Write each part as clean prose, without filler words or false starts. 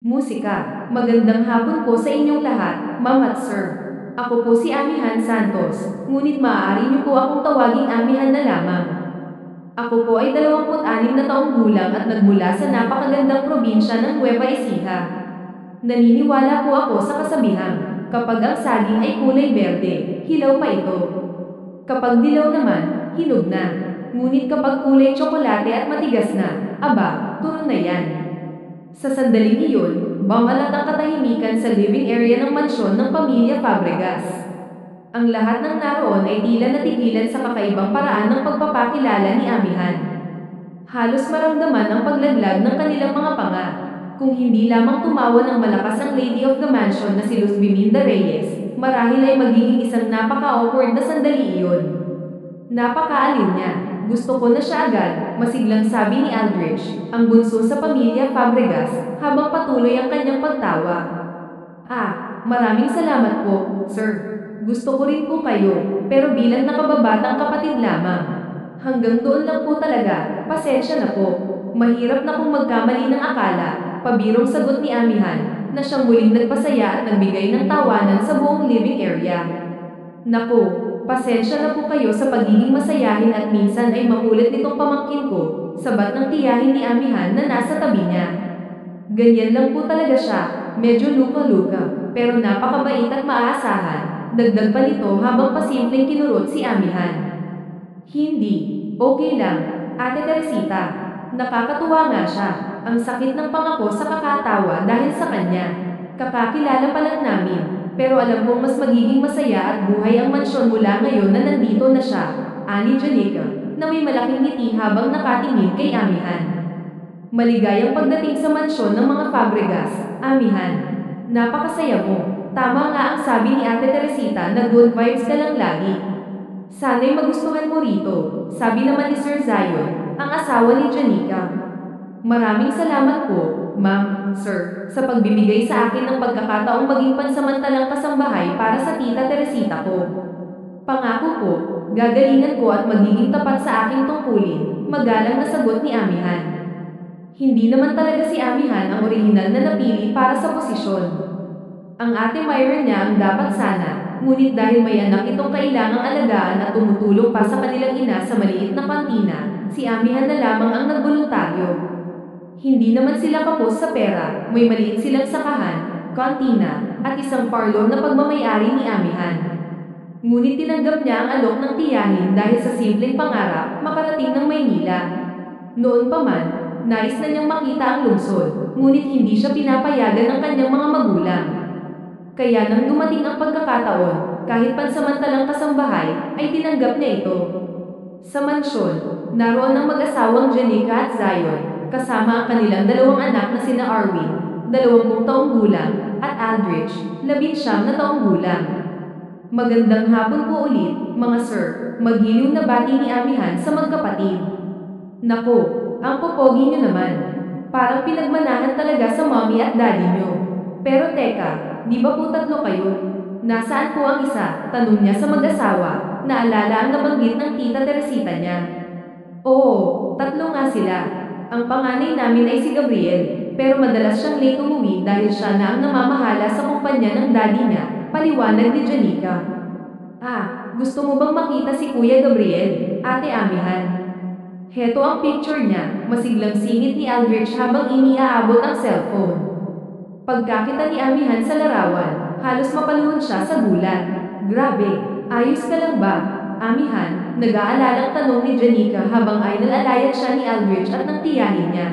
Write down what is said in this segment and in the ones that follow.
Musika. Magandang hapon po sa inyong lahat, ma'am at sir. Ako po si Amihan Santos, ngunit maaari niyo po akong tawaging Amihan na lamang. Ako po ay 26 na taong gulang at nagmula sa napakagandang probinsya ng Nueva Ecija. Naniniwala po ako sa kasabihang, kapag ang saging ay kulay berde, hilaw pa ito. Kapag dilaw naman, hinog na. Ngunit kapag kulay tsokolate at matigas na, aba, turo na yan. Sa sandaling iyon, bumalat ang katahimikan sa living area ng mansyon ng pamilya Fabregas. Ang lahat ng naroon ay tila natigilan sa kakaibang paraan ng pagpapakilala ni Amihan. Halos maramdaman ang paglaglag ng kanilang mga panga, kung hindi lamang tumawa ng malakas ang lady of the mansion na si Luz Biminda Reyes, marahil ay magiging isang napaka-awkward na sandali iyon. Napakaaliw niya. Gusto ko na siya agad, masiglang sabi ni Aldrich, ang bunso sa pamilya Fabregas, habang patuloy ang kanyang pagtawa. Maraming salamat po, sir. Gusto ko rin po kayo, pero bilang nakababatang kapatid lamang. Hanggang doon lang po talaga, pasensya na po. Mahirap na kung magkamali ng akala, pabirong sagot ni Amihan, na siyang muling nagpasaya at nagbigay ng tawanan sa buong living area. Naku, pasensya na po kayo sa pagiging masayahin at minsan ay makulit nitong pamangkin ko, sabat ng tiyahin ni Amihan na nasa tabi niya. Ganyan lang po talaga siya, medyo luka-luka, pero napakabait at maaasahan, dagdag pa nito habang pasimpleng kinurot si Amihan. Hindi, okay lang, Ate Teresita. Nakakatuwa nga siya, ang sakit ng pangako sa kakatawa dahil sa kanya. Kakakilala pa lang namin. Pero alam kong mas magiging masaya at buhay ang mansyon mula ngayon na nandito na siya, ani Janica, na may malaking ngiti habang nakatingin kay Amihan. Maligayang pagdating sa mansyon ng mga Fabregas, Amihan. Napakasaya mo. Tama nga ang sabi ni Ate Teresita na good vibes ka lang lagi. Sana'y magustuhan mo rito, sabi naman ni Sir Zion, ang asawa ni Janica. Maraming salamat po, ma'am, sir, sa pagbibigay sa akin ng pagkakataong maging pansamantalang kasambahay para sa tita Teresita ko. Pangako po, gagalingan ko at magiging tapat sa aking tungkulin, magalang na sagot ni Amihan. Hindi naman talaga si Amihan ang orihinal na napili para sa posisyon. Ang ate Myra niya ang dapat sana, ngunit dahil may anak itong kailangang alagaan at tumutulong pa sa kanilang ina sa maliit na kantina, si Amihan na lamang ang nagboluntaryo. Hindi naman sila kapos sa pera, may maliit silang sakahan, kantina, at isang parlor na pagmamayari ni Amihan. Ngunit tinanggap niya ang alok ng tiyahin dahil sa simpleng pangarap, makarating ng Maynila. Noon pa man, nais na niyang makita ang lungsod, ngunit hindi siya pinapayagan ng kanyang mga magulang. Kaya nang dumating ang pagkakataon, kahit pansamantalang kasambahay, ay tinanggap niya ito. Sa mansyon, naroon ang mag-asawang Janica at Zion, kasama ang kanilang dalawang anak na sina Arwin, 20 taong gulang, at Aldrich, 19 na taong gulang. Magandang hapon po ulit, mga sir, maghiliw na bati ni Amihan sa magkapatid. Nako, ang popogi niyo naman. Parang pinagmanahan talaga sa mommy at daddy niyo. Pero teka, di ba po 3 kayo? Nasaan po ang isa? Tanong niya sa mag-asawa, naalala ang nabanggit ng tita Teresita niya. Oo, 3 nga sila. Ang panganay namin ay si Gabriel, pero madalas siyang late umuwi dahil siya na ang namamahala sa kumpanya ng daddy niya, paliwanag ni Janica. Gusto mo bang makita si Kuya Gabriel, Ate Amihan? Heto ang picture niya, masiglang singit ni Aldrich habang iniaabot ang cellphone. Pagkakita ni Amihan sa larawan, halos mapaluhod siya sa gulat. Grabe, ayos ka lang ba, Amihan? Nag-aalalang tanong ni Janica habang ay nalalayat siya ni Aldrich at ng tiyahin niya.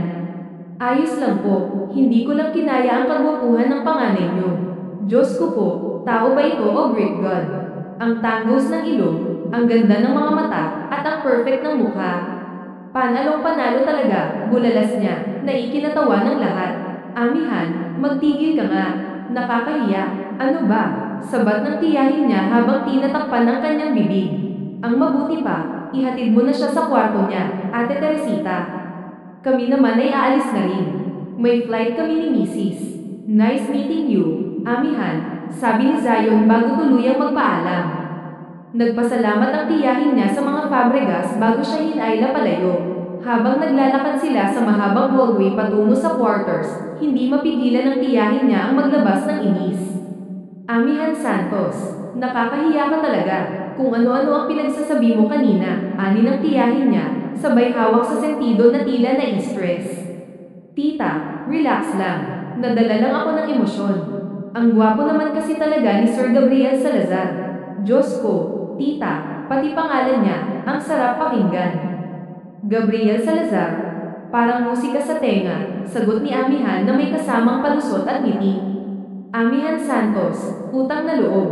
Ayos lang po, hindi ko lang kinaya ang kagwapuhan ng panganay niyo. Diyos ko po, tao ba ito o Greek god? Ang tangos ng ilong, ang ganda ng mga mata, at ang perfect ng mukha. Panalong panalo talaga, bulalas niya, na ikinatawa ng lahat. Amihan, magtigil ka nga, nakakahiya, ano ba? Sabat ng tiyahin niya habang tinatakpan ng kanyang bibig. Ang mabuti pa, ihatid mo na siya sa kwarto niya, Ate Teresita. Kami naman ay aalis na rin. May flight kami ni Mrs. Nice meeting you, Amihan, sabi ni Zion bago tuluyang magpaalam. Nagpasalamat ang tiyahin niya sa mga Fabregas bago siya hinayla palayo. Habang naglalakad sila sa mahabang hallway patungo sa quarters, hindi mapigilan ng tiyahin niya ang maglabas ng inis. Amihan Santos, nakakahiya ka talaga. Kung ano-ano ang pinagsasabi mo kanina, ani ng tiyahin niya, sabay hawak sa sentido na tila na-stress. Tita, relax lang. Nadala lang ako ng emosyon. Ang gwapo naman kasi talaga ni Sir Gabriel Salazar. Diyos ko, tita, pati pangalan niya, ang sarap pakinggan. Gabriel Salazar, parang musika sa tenga, sagot ni Amihan na may kasamang palusot at ngiti. Amihan Santos, utang na loob.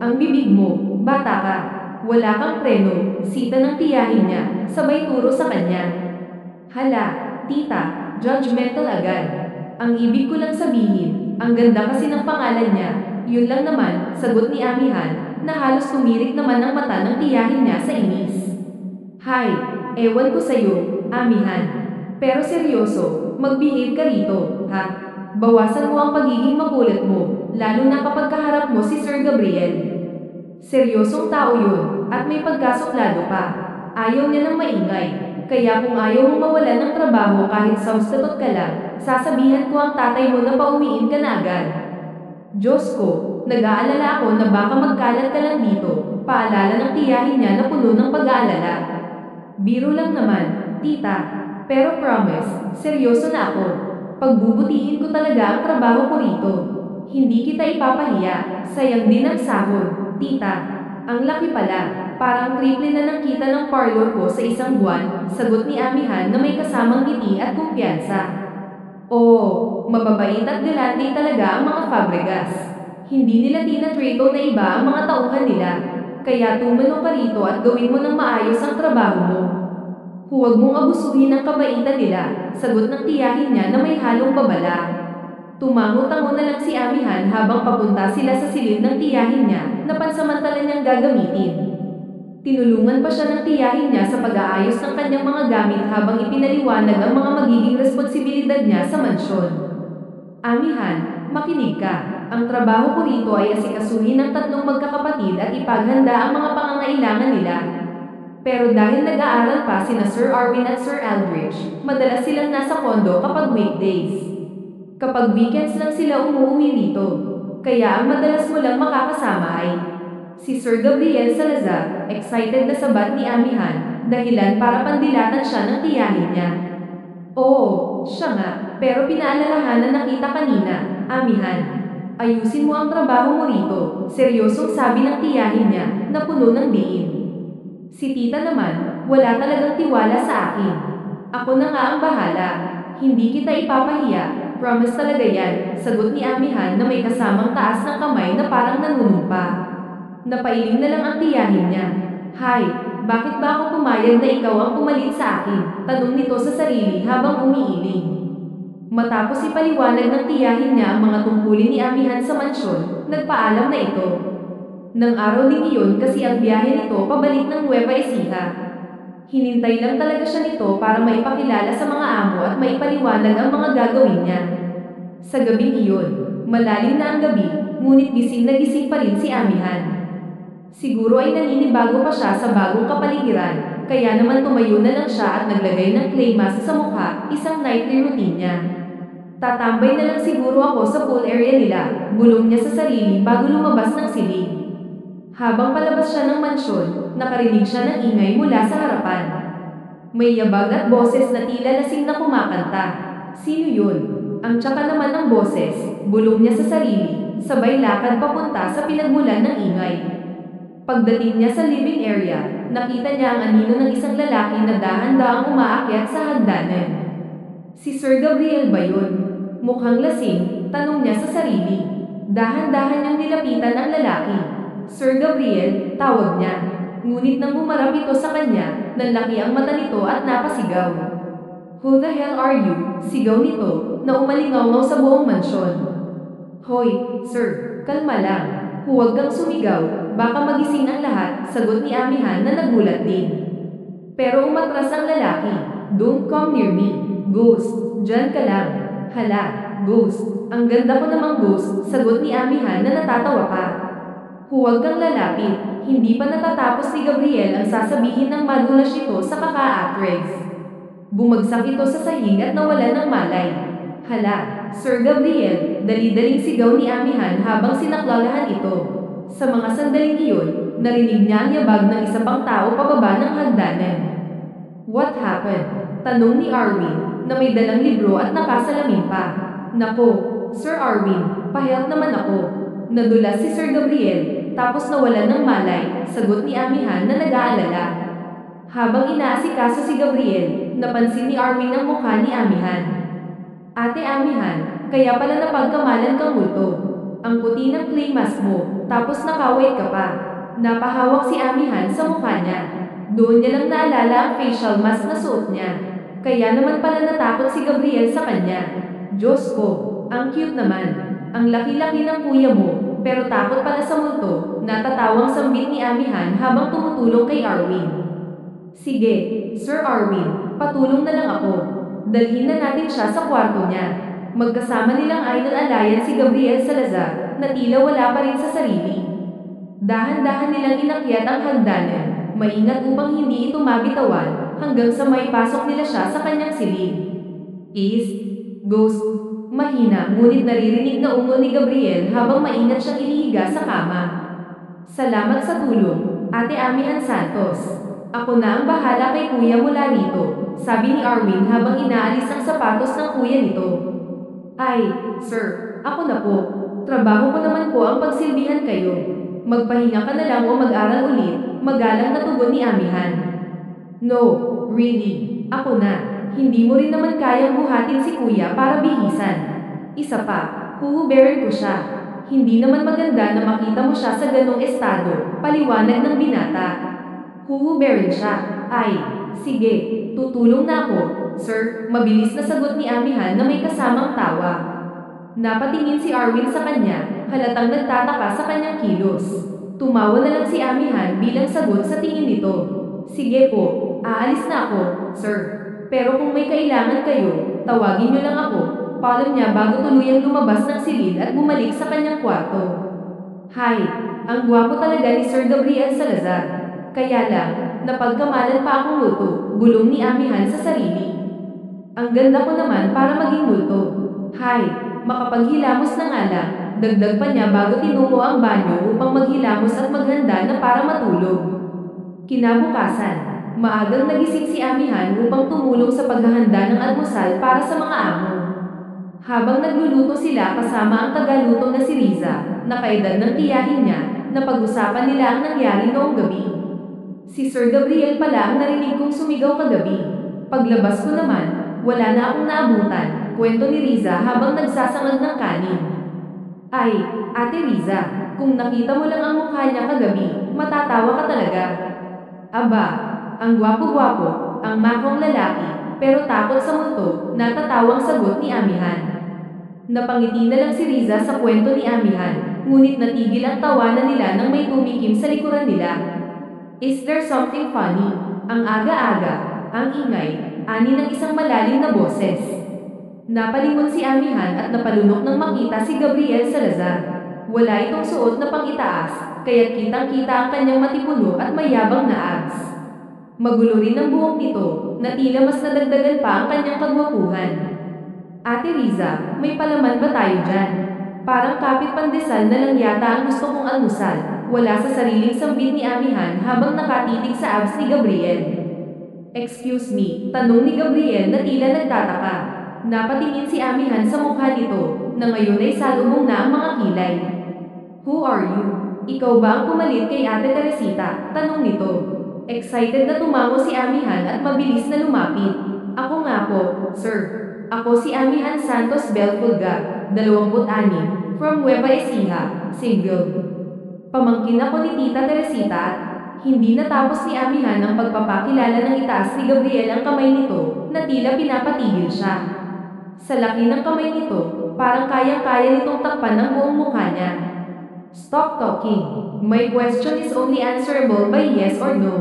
Ang bibig mo, bata ka. Wala kang preno, sita ng tiyahin niya, sabay turo sa kanya. Hala, tita, judgmental agad. Ang ibig ko lang sabihin, ang ganda kasi ng pangalan niya, yun lang naman, sagot ni Amihan, na halos tumirik naman ang mata ng tiyahin niya sa inis. Hay, ewan ko sa'yo, Amihan. Pero seryoso, mag-behave ka rito, ha? Bawasan mo ang pagiging makulit mo, lalo na kapag kaharap mo si Sir Gabriel. Seryosong tao yun, at may pagkasuklado pa. Ayaw niya ng maingay, kaya kung ayaw mong mawalan ng trabaho kahit substitute ka lang, sasabihan ko ang tatay mo na pauwiin ka na agad. Diyos ko, nag-aalala ako na baka magkalat ka lang dito, paalala ng tiyahin niya na puno ng pag-aalala. Biro lang naman, tita, pero promise, seryoso na ako. Pagbubutihin ko talaga ang trabaho ko rito. Hindi kita ipapahiya, sayang din ang sahod, tita. Ang laki pala, parang triple na ng kita ng parlor ko sa isang buwan, sagot ni Amihan na may kasamang ngiti at kumpiyansa. Oo, mababait at galante talaga ang mga Fabregas. Hindi nila tinatrito na iba ang mga tauhan nila. Kaya tumano ka rito at gawin mo ng maayos ang trabaho mo. Huwag mong abusuhin ang kabaitan nila, sagot ng tiyahin niya na may halong babala. Tumango-tango na lang si Amihan habang papunta sila sa silid ng tiyahin niya na pansamantala niyang gagamitin. Tinulungan pa siya ng tiyahin niya sa pag-aayos ng kanyang mga gamit habang ipinaliwanag ang mga magiging responsibilidad niya sa mansyon. Amihan, makinig ka. Ang trabaho ko rito ay asikasuhin ng tatlong magkakapatid at ipaghanda ang mga pangangailangan nila. Pero dahil nag-aaral pa sina Sir Arwin at Sir Aldrich, madalas silang nasa kondo kapag weekdays. Kapag weekends lang sila umuwi rito, kaya ang madalas mo lang makakasama ay si Sir Gabriel Salazar, excited na sabat ni Amihan, dahilan para pandilatan siya ng tiyahin niya. Oo, siya nga, pero pinaalalahanan na kita kanina, Amihan. Ayusin mo ang trabaho mo rito, seryosong sabi ng tiyahin niya, na puno ng diin. Si tita naman, wala talagang tiwala sa akin. Ako na nga ang bahala. Hindi kita ipapahiya, promise talaga yan, sagot ni Amihan na may kasamang taas ng kamay na parang nanunumpa. Napailing na lang ang tiyahin niya. Hay, bakit ba ako pumayag na ikaw ang pumalit sa akin? Tanong nito sa sarili habang umiiling. Matapos ipaliwanag ng tiyahin niya ang mga tungkulin ni Amihan sa mansyon, nagpaalam na ito. Nang araw din iyon kasi ang biyahe nito pabalik ng Nueva Ecija. Hinintay lang talaga siya nito para maipakilala sa mga amo at maipaliwanag ang mga gagawin niya. Sa gabing iyon, malalim na ang gabi, ngunit gising na gising pa rin si Amihan. Siguro ay naninibago pa siya sa bagong kapaligiran, kaya naman tumayo na lang siya at naglagay ng clay mask sa mukha, isang nightly routine niya. Tatambay na lang siguro ako sa pool area nila, bulong niya sa sarili bago lumabas ng silid. Habang palabas siya ng mansyon, nakarinig siya ng ingay mula sa harapan. May yabag at boses na tila lasing na kumakanta. Sino yun? Ang tsaka naman ng boses, bulong niya sa sarili, sabay lakad papunta sa pinagmulan ng ingay. Pagdating niya sa living area, nakita niya ang anino ng isang lalaki na dahan-dahang umaakyat sa hagdanan. Si Sir Gabriel ba yun? Mukhang lasing, tanong niya sa sarili. Dahan-dahan niyang nilapitan ang lalaki. Sir Gabriel, tawag niya. Ngunit nang humarap ito sa kanya, nanlaki ang mata nito at napasigaw. Who the hell are you? Sigaw nito, na umalingaw sa buong mansyon. Hoy, sir, kalma lang. Huwag kang sumigaw, baka magising ang lahat, sagot ni Amihan na nagulat din. Pero umatras ang lalaki. Don't come near me. Ghost, dyan ka lang. Hala, ghost. Ang ganda ko namang ghost, sagot ni Amihan na natatawa pa. Huwag kang lalapit, hindi pa natatapos ni Gabriel ang sasabihin ng madulas ito sa kaka-actress. Bumagsak ito sa sahig at nawalan ng malay. Hala, Sir Gabriel, dali-daling sigaw ni Amihan habang sinaklalahan ito. Sa mga sandaling iyon, narinig niya ang yabag ng isa pang tao pababa ng hagdanan. What happened? Tanong ni Arwin, na may dalang libro at nakasalamin pa. Nako, Sir Arwin, pahiyak naman ako. Nadulas si Sir Gabriel, tapos nawalan ng malay, sagot ni Amihan na nag-aalala. Habang inaasikaso si Gabriel, napansin ni Arwin ang mukha ni Amihan. Ate Amihan, kaya pala napagkamalan kang multo. Ang puti ng clay mask mo, tapos nakawait ka pa. Napahawak si Amihan sa mukha niya. Doon niya lang naalala ang facial mask na suot niya. Kaya naman pala natakot si Gabriel sa kanya. Diyos ko, ang cute naman. Ang laki-laki ng kuya mo, pero takot pala sa multo, natatawang sambit ni Amihan habang tumutulong kay Arwin. Sige, Sir Arwin, patulong na lang ako. Dalhin na natin siya sa kwarto niya. Magkasama nilang Idol Alliance si Gabriel Salazar, na tila wala pa rin sa sarili. Dahan-dahan nilang inakyat ang hagdanan, maingat upang hindi ito mabitawan, hanggang sa maipasok nila siya sa kanyang silid. Ghost, mahina ngunit naririnig na ungol ni Gabriel habang maingat siyang inihiga sa kama. Salamat sa tulong, Ate Amihan Santos. Ako na ang bahala kay kuya mula rito, sabi ni Arwin habang inaalis ang sapatos ng kuya nito. Ay, sir, ako na po. Trabaho ko naman po ang pagsilbihan kayo. Magpahinga ka na lang o mag-aral ulit, magalang na tugon ni Amihan. No, really, ako na. Hindi mo rin naman kayang buhatin si kuya para bihisan. Isa pa, huhuberin ko siya. Hindi naman maganda na makita mo siya sa ganong estado, paliwanag ng binata. Huhuberin siya. Ay, sige, tutulong na ako, sir, mabilis na sagot ni Amihan na may kasamang tawa. Napatingin si Arwin sa kanya, halatang nagtataka sa kanyang kilos. Tumawa na lang si Amihan bilang sagot sa tingin nito. Sige po, aalis na ako, sir. Pero kung may kailangan kayo, tawagin niyo lang ako, paalam niya bago tuluyang lumabas ng silid at bumalik sa kanyang kwarto. Hay, ang gwapo talaga ni Sir Gabriel Salazar. Kaya lang, napagkamalan pa akong multo, bulong ni Amihan sa sarili. Ang ganda ko naman para maging multo. Hay, makapaghilamos na nga lang, dagdag pa niya bago tinungo ang banyo upang maghilamos at maghanda na para matulog. Kinabukasan, maagang nagising si Amihan upang tumulong sa paghahanda ng almusal para sa mga amo. Habang nagluluto sila kasama ang tagaluto na si Riza, nakaedad ng tiyahin niya, napag-usapan nila ang nangyari noong gabi. Si Sir Gabriel pala ang narinig kong sumigaw kagabi. Paglabas ko naman, wala na akong naabutan, kwento ni Riza habang nagsasangag ng kanin. Ay, Ate Riza, kung nakita mo lang ang mukha niya kagabi, matatawa ka talaga. Aba, ang gwapo-gwapo, ang makong lalaki, pero takot sa multo, natatawang sagot ni Amihan. Napangiti na lang si Riza sa kwento ni Amihan, ngunit natigil ang tawanan nila nang may tumikim sa likuran nila. Is there something funny? Ang aga-aga, ang ingay, ani ng isang malalim na boses. Napalingon si Amihan at napalunok nang makita si Gabriel Salazar. Wala itong suot na pang-itaas, kaya't kitang-kita ang kanyang matipuno at mayabang na abs. Magulo rin ang buhok nito, na tila mas nadagdagan pa ang kanyang kagwapuhan. Ate Riza, may palaman ba tayo dyan? Parang kapit pandesal na lang yata ang gusto kong almusal. Wala sa sariling sambit ni Amihan habang nakatitig sa abs ni Gabriel. Excuse me, tanong ni Gabriel na tila nagtataka. Napatingin si Amihan sa mukha nito, na ngayon ay salubong na ang mga kilay. Who are you? Ikaw ba ang pumalit kay Ate Teresita? Tanong nito. Excited na tumango si Amihan at mabilis na lumapit. Ako nga po, sir. Ako si Amihan Santos Belfulga, 26, from Nueva Ecija, single. Pamangkin ako ni Tita Teresita at hindi natapos ni Amihan ang pagpapakilala ng itaas ni Gabriel ang kamay nito na tila pinapatigil siya. Sa laki ng kamay nito, parang kayang-kaya nitong takpan ang buong mukha niya. Stop talking. My question is only answerable by yes or no.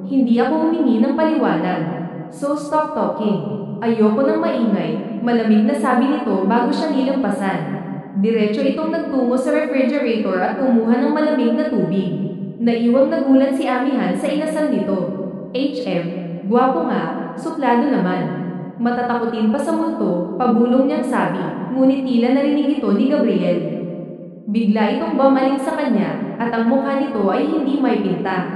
Hindi ako humingi ng paliwanag. So stop talking. Ayoko ng maingay, malamig na sabi nito bago siya nilampasan. Diretso itong nagtungo sa refrigerator at kumuha ng malamig na tubig. Naiwang nagulat si Amihan sa inasal nito. HM, Gwapo nga, suplado naman. Matatakutin pa sa multo, pabulong niyang sabi, ngunit tila narinig ito ni Gabriel. Bigla itong bumaling sa kanya, at ang mukha nito ay hindi may pinta.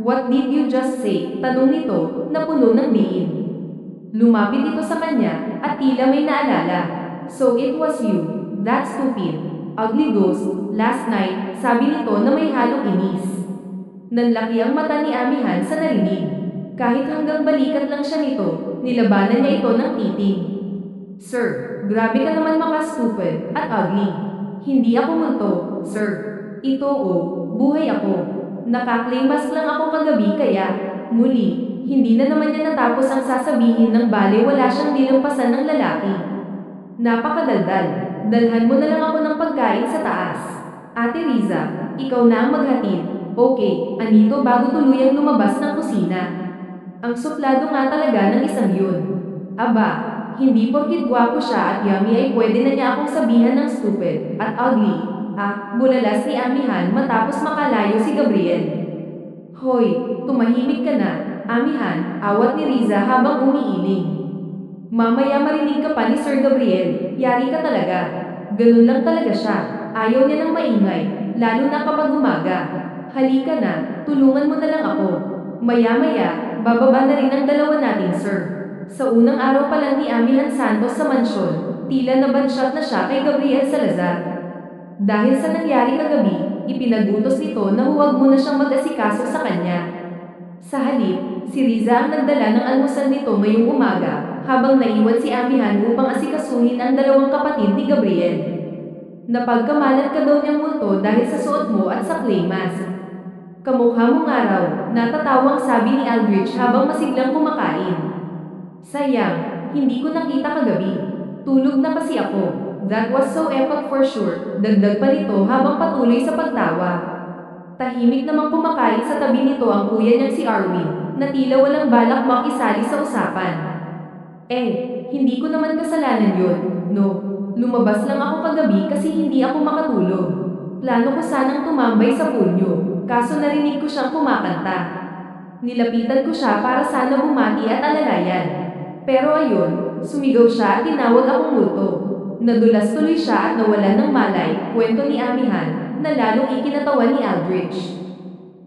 What did you just say? Tanong nito, na puno ng diin. Lumapit ito sa kanya, at tila may naalala. So it was you, that stupid, ugly ghost, last night, sabi nito na may halong inis. Nanlaki ang mata ni Amihan sa narinig. Kahit hanggang balikat lang siya nito, nilabanan niya ito ng titig. Sir, grabe ka naman maka-stupid at ugly. Hindi ako multo, sir. Ito buhay ako. Naka-clay mask lang ako kagabi kaya, muli, hindi na naman niya natapos ang sasabihin ng bale wala siyang nilampasan ng lalaki. Napakadaldal. Dalhan mo na lang ako ng pagkain sa taas. Ate Riza, ikaw na ang maghatid. Okay, anito bago tuluyang lumabas ng kusina. Ang suplado nga talaga ng isang yun. Aba, hindi porkit gwapo siya at yummy ay pwede na niya akong sabihan ng stupid at ugly. Bulalas ni Amihan matapos makalayo si Gabriel. Hoy, tumahimik ka na, Amihan, awat ni Riza habang umiiling. Mamaya marinig ka pa ni Sir Gabriel, yari ka talaga. Ganun lang talaga siya, ayaw niya ng maingay, lalo na kapag umaga. Halika na, tulungan mo na lang ako. Maya-maya, bababa na rin ang dalawa natin, sir. Sa unang araw pa lang ni Amihan Santos sa mansyon, tila nabanshot na siya kay Gabriel Salazar. Dahil sa nangyari kagabi, ipinagutos nito na huwag muna siyang mag-asikaso sa kanya. Sa halip, si Riza ang nagdala ng almusal nito ngayong umaga, habang naiwan si Amihan upang asikasuhin ang dalawang kapatid ni Gabriel. Napagkamalat ka daw niyang multo dahil sa suot mo at sa clay mask. Kamukha mong araw, natatawang sabi ni Aldrich habang masiglang kumakain. Sayang, hindi ko nakita kagabi. Tulog na kasi ako. That was so epic for sure, dagdag pa nito habang patuloy sa pagtawa. Tahimik namang kumakain sa tabi nito ang kuya niyang si Arwin, na tila walang balak makisali sa usapan. Hindi ko naman kasalanan yun, no. Lumabas lang ako kagabi kasi hindi ako makatulog. Plano ko sanang tumambay sa pool niyo, kaso narinig ko siyang kumakanta. Nilapitan ko siya para sana bumati at alalayan. Pero ayun, sumigaw siya at tinawag akong multo. Nadulas tuloy siya at nawalan ng malay, kwento ni Amihan, na lalong ikinatawa ni Aldrich.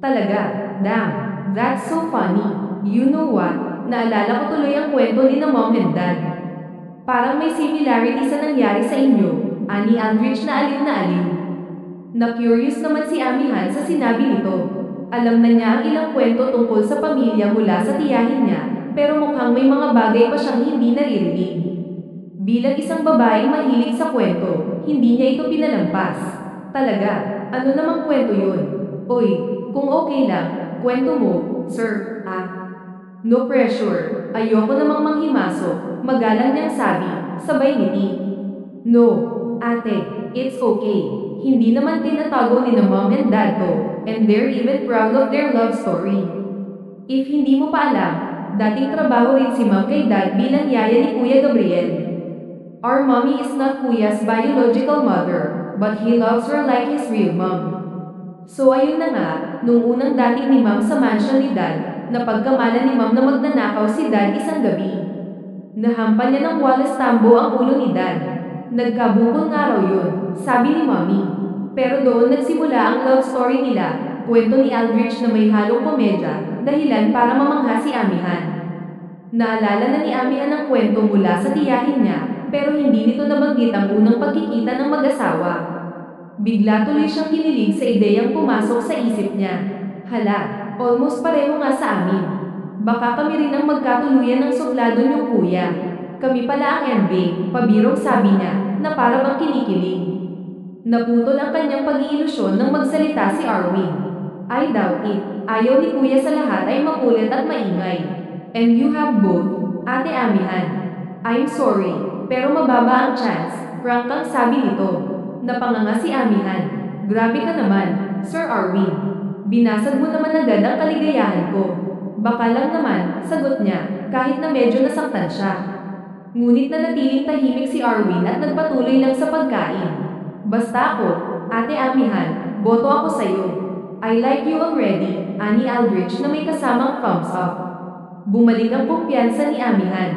Talaga, damn, that's so funny. You know what, naalala ko tuloy ang kwento ni na mom and dad. Parang may similarity sa nangyari sa inyo, ani Aldrich na aliw. Na-curious naman si Amihan sa sinabi nito. Alam na niya ang ilang kwento tungkol sa pamilya mula sa tiyahin niya, pero mukhang may mga bagay pa siyang hindi naririnig. Bilang isang babaeng mahilig sa kwento, hindi niya ito pinalampas. Talaga, ano namang kwento yun? Oy, kung okay lang, kwento mo, sir, No pressure, ayoko namang manghimasok, magalang niyang sabi, sabay ngiti. No, ate, it's okay. Hindi naman tinatago ni na mom and dad to, and they're even proud of their love story. If hindi mo pa alam, dating trabaho rin si mom kay dad bilang yaya ni Kuya Gabriel. Our mommy is not Kuya's biological mother, but he loves her like his real mom. So ayun na nga, nung unang dating ni mom sa mansion ni dad, napagkamalan ni mom na magnanakaw si dad isang gabi. Nahampan niya ng walas tambo ang ulo ni dad. Nagkabukol nga raw yun, sabi ni mommy. Pero doon nagsimula ang love story nila, kwento ni Aldrich na may halong komedya, dahilan para mamangha si Amihan. Naalala na ni Amihan ang kwento mula sa tiyahin niya, pero hindi nito nabanggit ang unang pagkikita ng mag-asawa. Bigla tuloy siyang kinilig sa ideyang pumasok sa isip niya. Hala, almost pareho nga sa amin. Baka kami rin ang magkatuluyan ng suplado niyong kuya. Kami pala ang ending, pabirong sabi niya, na para bang kinikilig. Naputol ang kanyang pag-iilusyon nang magsalita si Arwin. I doubt it, ayaw ni kuya sa lahat ay makulit at maingay. And you have both, Ate Amihan. I'm sorry, pero mababa ang chance, frank ang sabi nito. Napanganga si Amihan. Grabe ka naman, Sir Arwin. Binasag mo naman agad ang kaligayahan ko. Baka lang naman, sagot niya, kahit na medyo nasaktan siya. Ngunit nanatiling tahimik si Arwin at nagpatuloy lang sa pagkain. Basta ako, Ate Amihan, boto ako sa'yo. I like you already, ani Aldrich na may kasamang thumbs up. Bumalik ang kumpiyansa ni Amihan.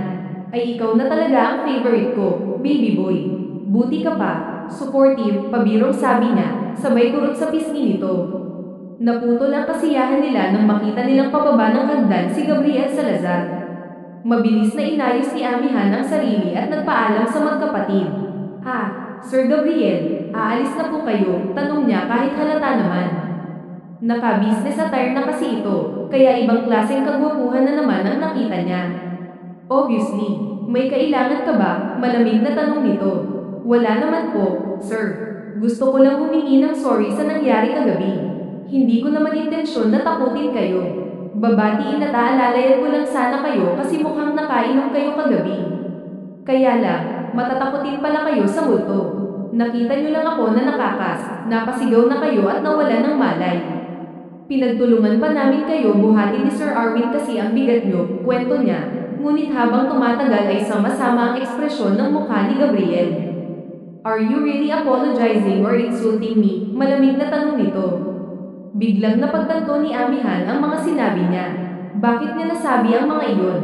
Ay ikaw na talaga ang favorite ko, baby boy. Buti ka pa, supportive, pabirong sabi niya, sabay kurot sa pisngi nito. Naputol ang kasiyahan nila nang makita nilang pababa ng hagdan si Gabriel Salazar. Mabilis na inayos ni Amihan ang sarili at nagpaalam sa magkapatid. Sir Gabriel, aalis na po kayo, tanong niya kahit halata naman. Naka-business attire na kasi ito, kaya ibang klaseng kagwapuhan na naman ang nakita niya. Obviously, may kailangan ka ba? Malamig na tanong nito. Wala naman po, sir. Gusto ko lang humingi ng sorry sa nangyari kagabi. Hindi ko naman intensyon na takutin kayo. Babatiin at aalalayan ko lang sana kayo kasi mukhang nakainom kayo kagabi. Kaya lang, matatakutin pala kayo sa multo. Nakita niyo lang ako na nakakas, napasigaw na kayo at nawala ng malay. Pinagtulungan pa namin kayo buhatin ni Sir Arwin kasi ang bigat niyo, kwento niya. Ngunit habang tumatagal ay sama-sama ang ekspresyon ng mukha ni Gabriel. Are you really apologizing or insulting me? Malamig na tanong nito. Biglang napagtanto ni Amihan ang mga sinabi niya. Bakit niya nasabi ang mga iyon?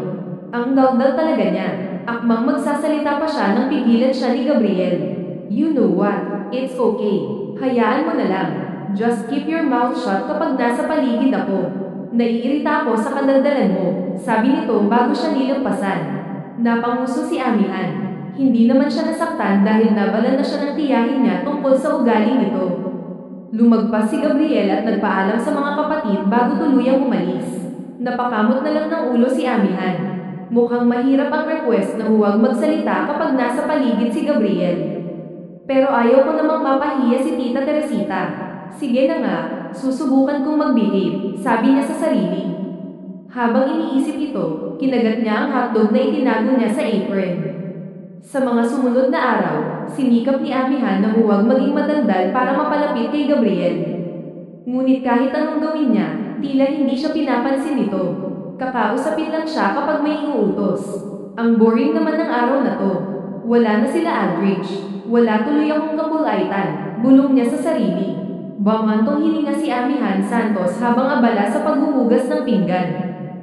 Ang daldal talaga niya. Akmang magsasalita pa siya nang pigilan siya ni Gabriel. You know what? It's okay. Hayaan mo na lang. Just keep your mouth shut kapag nasa paligid ako. Naiirita ako sa kadaldalan mo, sabi nito bago siya nilampasan. Napanguso si Amihan. Hindi naman siya nasaktan dahil nabalan na siya ng tiyahin niya tungkol sa ugali nito. Lumagpas si Gabriel at nagpaalam sa mga kapatid bago tuluyang umalis. Napakamot na lang ng ulo si Amihan. Mukhang mahirap ang request na huwag magsalita kapag nasa paligid si Gabriel. Pero ayaw ko namang mapahiya si Tita Teresita. Sige na nga, susubukan kong mag-behave, sabi niya sa sarili. Habang iniisip ito, kinagat niya ang hotdog na itinago niya sa apron. Sa mga sumunod na araw, sinikap ni Amihan na huwag maging madaldal para mapalapit kay Gabriel. Ngunit kahit anong gawin niya, tila hindi siya pinapansin nito. Kakausapin lang siya kapag may iuutos. Ang boring naman ng araw na to. Wala na sila Aldrich. Wala tuloy akong kapulaitan, bulong niya sa sarili. Bamantong hininga si Amihan Santos habang abala sa paghuhugas ng pinggan.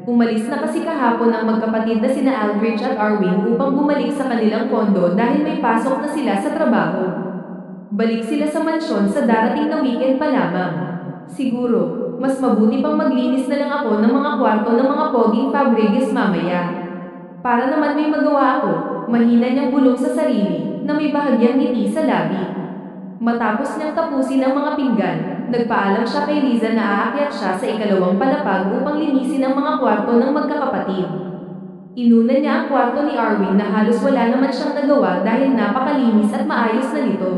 Umalis na kasi kahapon ang magkapatid na sina Aldrich at Arwin upang bumalik sa kanilang kondo dahil may pasok na sila sa trabaho. Balik sila sa mansyon sa darating na weekend pa lamang. Siguro, mas mabuti pang maglinis na lang ako ng mga kwarto ng mga poging Fabregas mamaya. Para naman may magawa ako, mahina niyang bulong sa sarili na may bahagyang ngiti sa labi. Matapos niyang tapusin ang mga pinggan, nagpaalam siya kay Riza na aakyat siya sa ikalawang palapag upang linisin ang mga kwarto ng magkakapatid. Inuna niya ang kwarto ni Arwin na halos wala naman siyang nagawa dahil napakalinis at maayos na nito.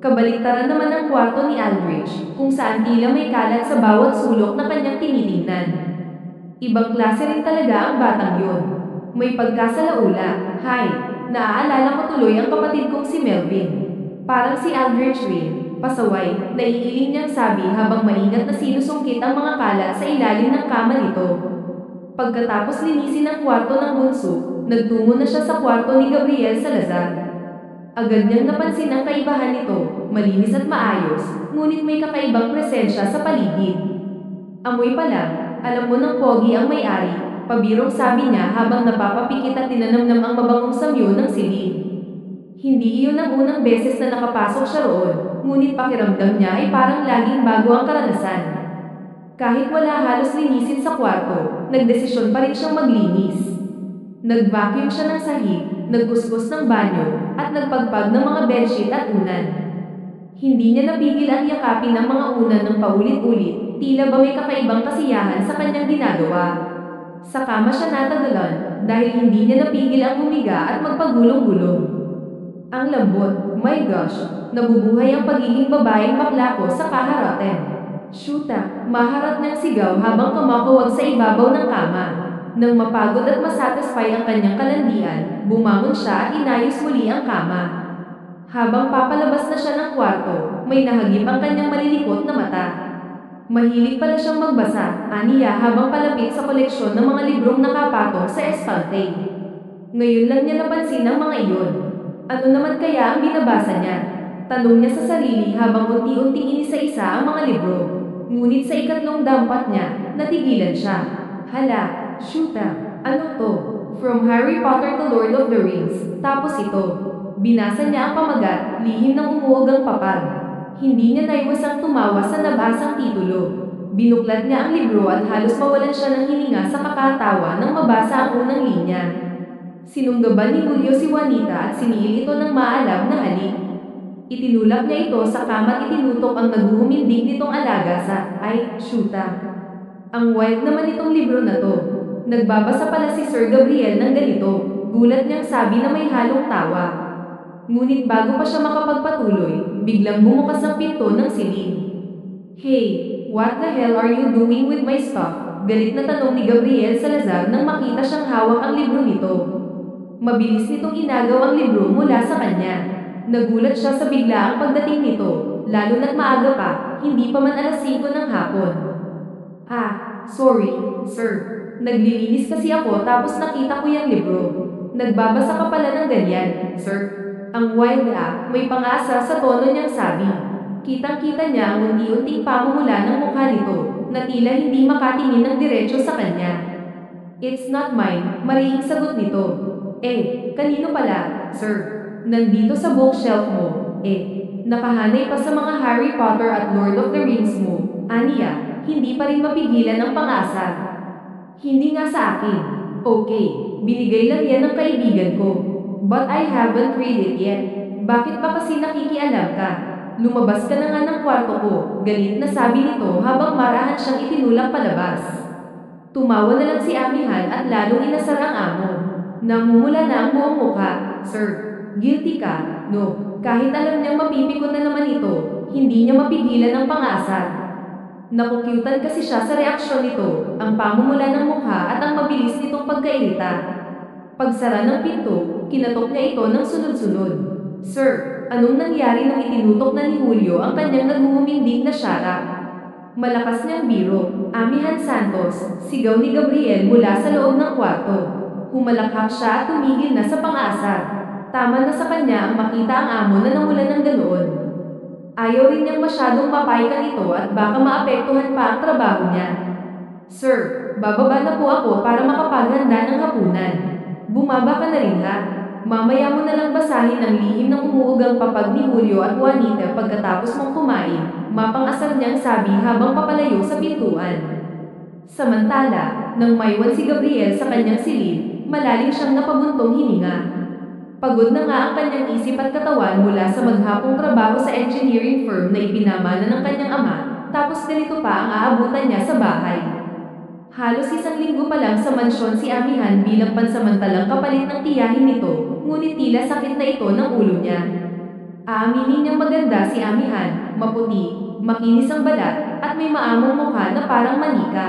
Kabaliktaran naman ang kwarto ni Aldrich, kung saan tila may kalat sa bawat sulok na kanyang tinitingnan. Ibang klase rin talaga ang batang yun. May pagkasalaula. Hay, naaalala ko tuloy ang kapatid kong si Melvin. Parang si Aldrich rin, pasaway, naiiling niyang sabi habang maingat na sinusungkit ang mga kalat sa ilalim ng kama nito. Pagkatapos linisin ang kwarto ng bunso, nagtungo na siya sa kwarto ni Gabriel Salazar. Agad niyang napansin ang kaibahan nito, malinis at maayos, ngunit may kakaibang presensya sa paligid. Amoy pa lang, alam mo ng pogi ang may-ari, pabirong sabi niya habang napapapikit at tinanamnam ang mabangong samyo ng silid. Hindi iyon ang unang beses na nakapasok siya roon, ngunit pakiramdam niya ay parang laging bago ang karanasan. Kahit wala halos linisin sa kwarto, nagdesisyon pa rin siyang maglinis. Nag-vacuum siya ng sahig, nagkuskus ng banyo, at nagpagpag ng mga bedsheet at unan. Hindi niya napigil ang yakapin ng mga unan ng paulit-ulit, tila ba may kakaibang kasiyahan sa kanyang ginagawa. Sa kama siya natagalan, dahil hindi niya napigil ang humiga at magpagulong-gulong. Ang lambot, my gosh, nabubuhay ang pagiging babaeng bakla ko sa kaharatan. Shoota, maharap niyang sigaw habang kumakawag sa ibabaw ng kama. Nang mapagod at masatisfy ang kanyang kalandian, bumangon siya at inayos muli ang kama. Habang papalabas na siya ng kwarto, may nahagip ang kanyang malilikot na mata. Mahilig pala siyang magbasa, aniya habang palapit sa koleksyon ng mga librong nakapatong sa espante. Ngayon lang niya napansin ang mga iyon. Ano naman kaya ang binabasa niya? Tanong niya sa sarili habang unti-unting inisa-isa ang mga libro. Ngunit sa ikatlong dampat niya, natigilan siya. Hala, Shoota, ano to? From Harry Potter to Lord of the Rings, tapos ito. Binasa niya ang pamagat, lihim ng umuog ang papag. Hindi niya naiwasang tumawa sa nabasang titulo. Binuklat niya ang libro at halos mawalan siya ng hininga sa kakatawa nang mabasa ang unang linya. Sinunggaban ni Julio si Juanita at siniil ito ng maalam na halik. Itinulak niya ito sa kama at itinutok ang naguhumindig nitong alaga sa, shoota. Ang wild naman itong libro na to. Nagbabasa pala si Sir Gabriel ng ganito, gulat niyang sabi na may halong tawa. Ngunit bago pa siya makapagpatuloy, biglang bumukas ang pinto ng silid. Hey, what the hell are you doing with my stuff? Galit na tanong ni Gabriel Salazar nang makita siyang hawak ang libro nito. Mabilis nitong inagaw ang libro mula sa kanya. Nagulat siya sa biglaang pagdating nito, lalo na't maaga pa, hindi pa man alas 5 ng hapon. Sorry, sir. Naglilinis kasi ako tapos nakita ko yung libro. Nagbabasa ka pala ng ganyan, sir. Ang wild may pang-asa sa tono niyang sabi. Kitang-kita niya ang unti-unting pamumula ng mukha nito, na tila hindi makatingin ng diretsyo sa kanya. It's not mine, mariing sagot nito. Kanino pala, sir? Nandito sa bookshelf mo. Nakahanay pa sa mga Harry Potter at Lord of the Rings mo. Aniya, hindi pa rin mapigilan ang pang-asa. Hindi nga sa akin. Okay, binigay lang yan ng kaibigan ko. But I haven't read it yet. Bakit ba kasi nakikialam ka? Lumabas ka na nga ng kwarto ko, galit na sabi nito habang marahan siyang itinulak palabas. Tumawa na lang si Amihan at lalong inasar ang amo. Namumula na ang buong mukha. Sir, guilty ka? No, kahit alam niyang mapipikon na naman ito, hindi niya mapigilan ang pang-asa. Nakukyutan kasi siya sa reaksyon nito, ang pamumula ng mukha at ang mabilis nitong pagkairita. Pagsara ng pinto, kinatok niya ito ng sunod-sunod. Sir, anong nangyari nang itinutok na ni Julio ang kanyang naghuhumindig na syara? Malakas niyang biro, Amihan Santos, sigaw ni Gabriel mula sa loob ng kwarto. Humalakhak siya at tumigil na sa pang-asar. Tama na sa kanya ang makita ang amo na namulan ng ganoon. Ayaw rin niyang masyadong mapaikan ito at baka maapektuhan pa ang trabaho niya. Sir, bababa na po ako para makapaghanda ng hapunan. Bumaba ka na rin ha. Mamaya mo na lang basahin ang lihim ng umuugang papag ni Julio at Juanita pagkatapos mong kumain, mapang-asar niyang sabi habang papalayo sa pintuan. Samantala, nang maiwan si Gabriel sa kanyang silid, malalim siyang napabuntong hininga. Pagod na nga ang kanyang isip at katawan mula sa maghapong trabaho sa engineering firm na ipinamana ng kanyang ama, tapos ganito pa ang aabutan niya sa bahay. Halos 1 linggo pa lang sa mansyon si Amihan bilang pansamantalang kapalit ng tiyahin nito, ngunit tila sakit na ito ng ulo niya. Aaminin niyang maganda si Amihan, maputi, makinis ang balat, at may maamong mukha na parang manika.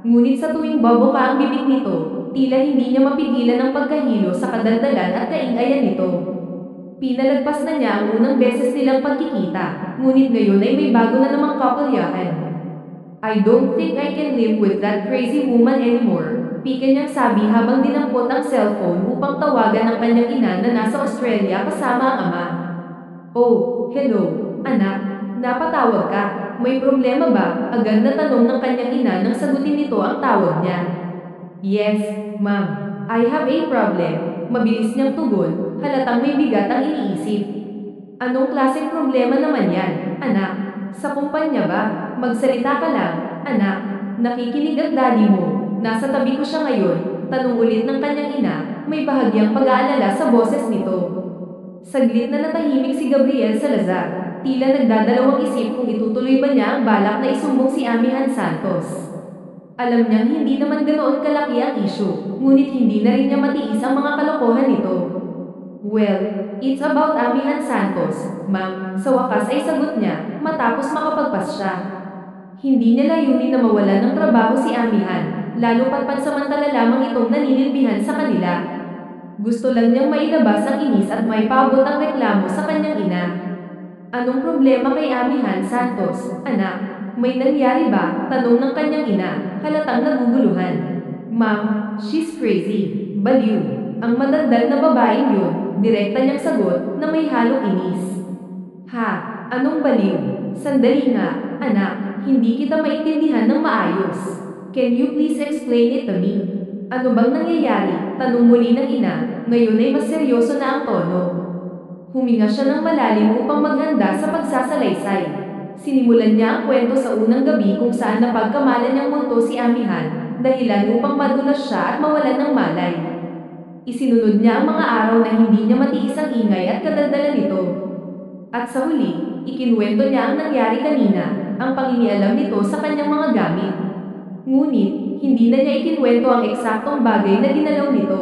Ngunit sa tuwing babuka ang bibig nito, tila hindi niya mapigilan ang pagkahilo sa kadaldalan at kaingayan nito. Pinalagpas na niya ang unang beses nilang pagkikita, ngunit ngayon ay may bago na namang kapulyahan. I don't think I can live with that crazy woman anymore, pika niyang sabi habang dinampot ang cellphone upang tawagan ang kanyang ina na nasa Australia kasama ang ama. Oh, hello, anak, napatawag ka, may problema ba? Agad na tanong ng kanyang ina nang sagutin nito ang tawag niya. Yes, ma'am, I have a problem, mabilis niyang tugon, halatang may bigat ang iniisip. Anong klaseng problema naman yan, anak? Sa kumpanya ba? Magsalita ka lang, anak. Nakikinig ang daddy mo. Nasa tabi ko siya ngayon. Tanong ulit ng kanyang ina, may bahagyang pag-aalala sa boses nito. Saglit na natahimik si Gabriel Salazar. Tila nagdadalawang isip kung itutuloy ba niya ang balak na isumbong si Amihan Santos. Alam niyang hindi naman ganoon kalaki ang issue, ngunit hindi na rin niya matiis ang mga kalokohan nito. Well, it's about Amihan Santos, ma'am. Sa wakas ay sagot niya, matapos makapagpas siya. Hindi niya layunin na mawalan ng trabaho si Amihan, lalo pat pansamantala lamang itong naninilbihan sa kanila. Gusto lang niyang mailabas ang inis at may paabot ang reklamo sa kanyang ina. Anong problema kay Amihan Santos, anak? May nangyari ba? Tanong ng kanyang ina, halatang naguguluhan. Ma'am, she's crazy. Baliw. Ang madaldal na babaeng yun, direkta niyang sagot na may halong inis. Ha? Anong baliw? Sandali nga, anak, hindi kita maintindihan ng maayos. Can you please explain it to me? Ano bang nangyayari? Tanong muli ng ina, ngayon ay mas seryoso na ang tono. Huminga siya ng malalim upang maghanda sa pagsasalaysay. Sinimulan niya ang kwento sa unang gabi kung saan napagkamalan niyang multo si Amihan, dahilan upang madulas siya at mawalan ng malay. Isinunod niya ang mga araw na hindi niya matiis ang ingay at kadaldalan nito. At sa huli, ikinuwento niya ang nangyari kanina, ang pangingialam nito sa kanyang mga gamit. Ngunit, hindi na niya ikinuwento ang eksaktong bagay na ginalaw nito.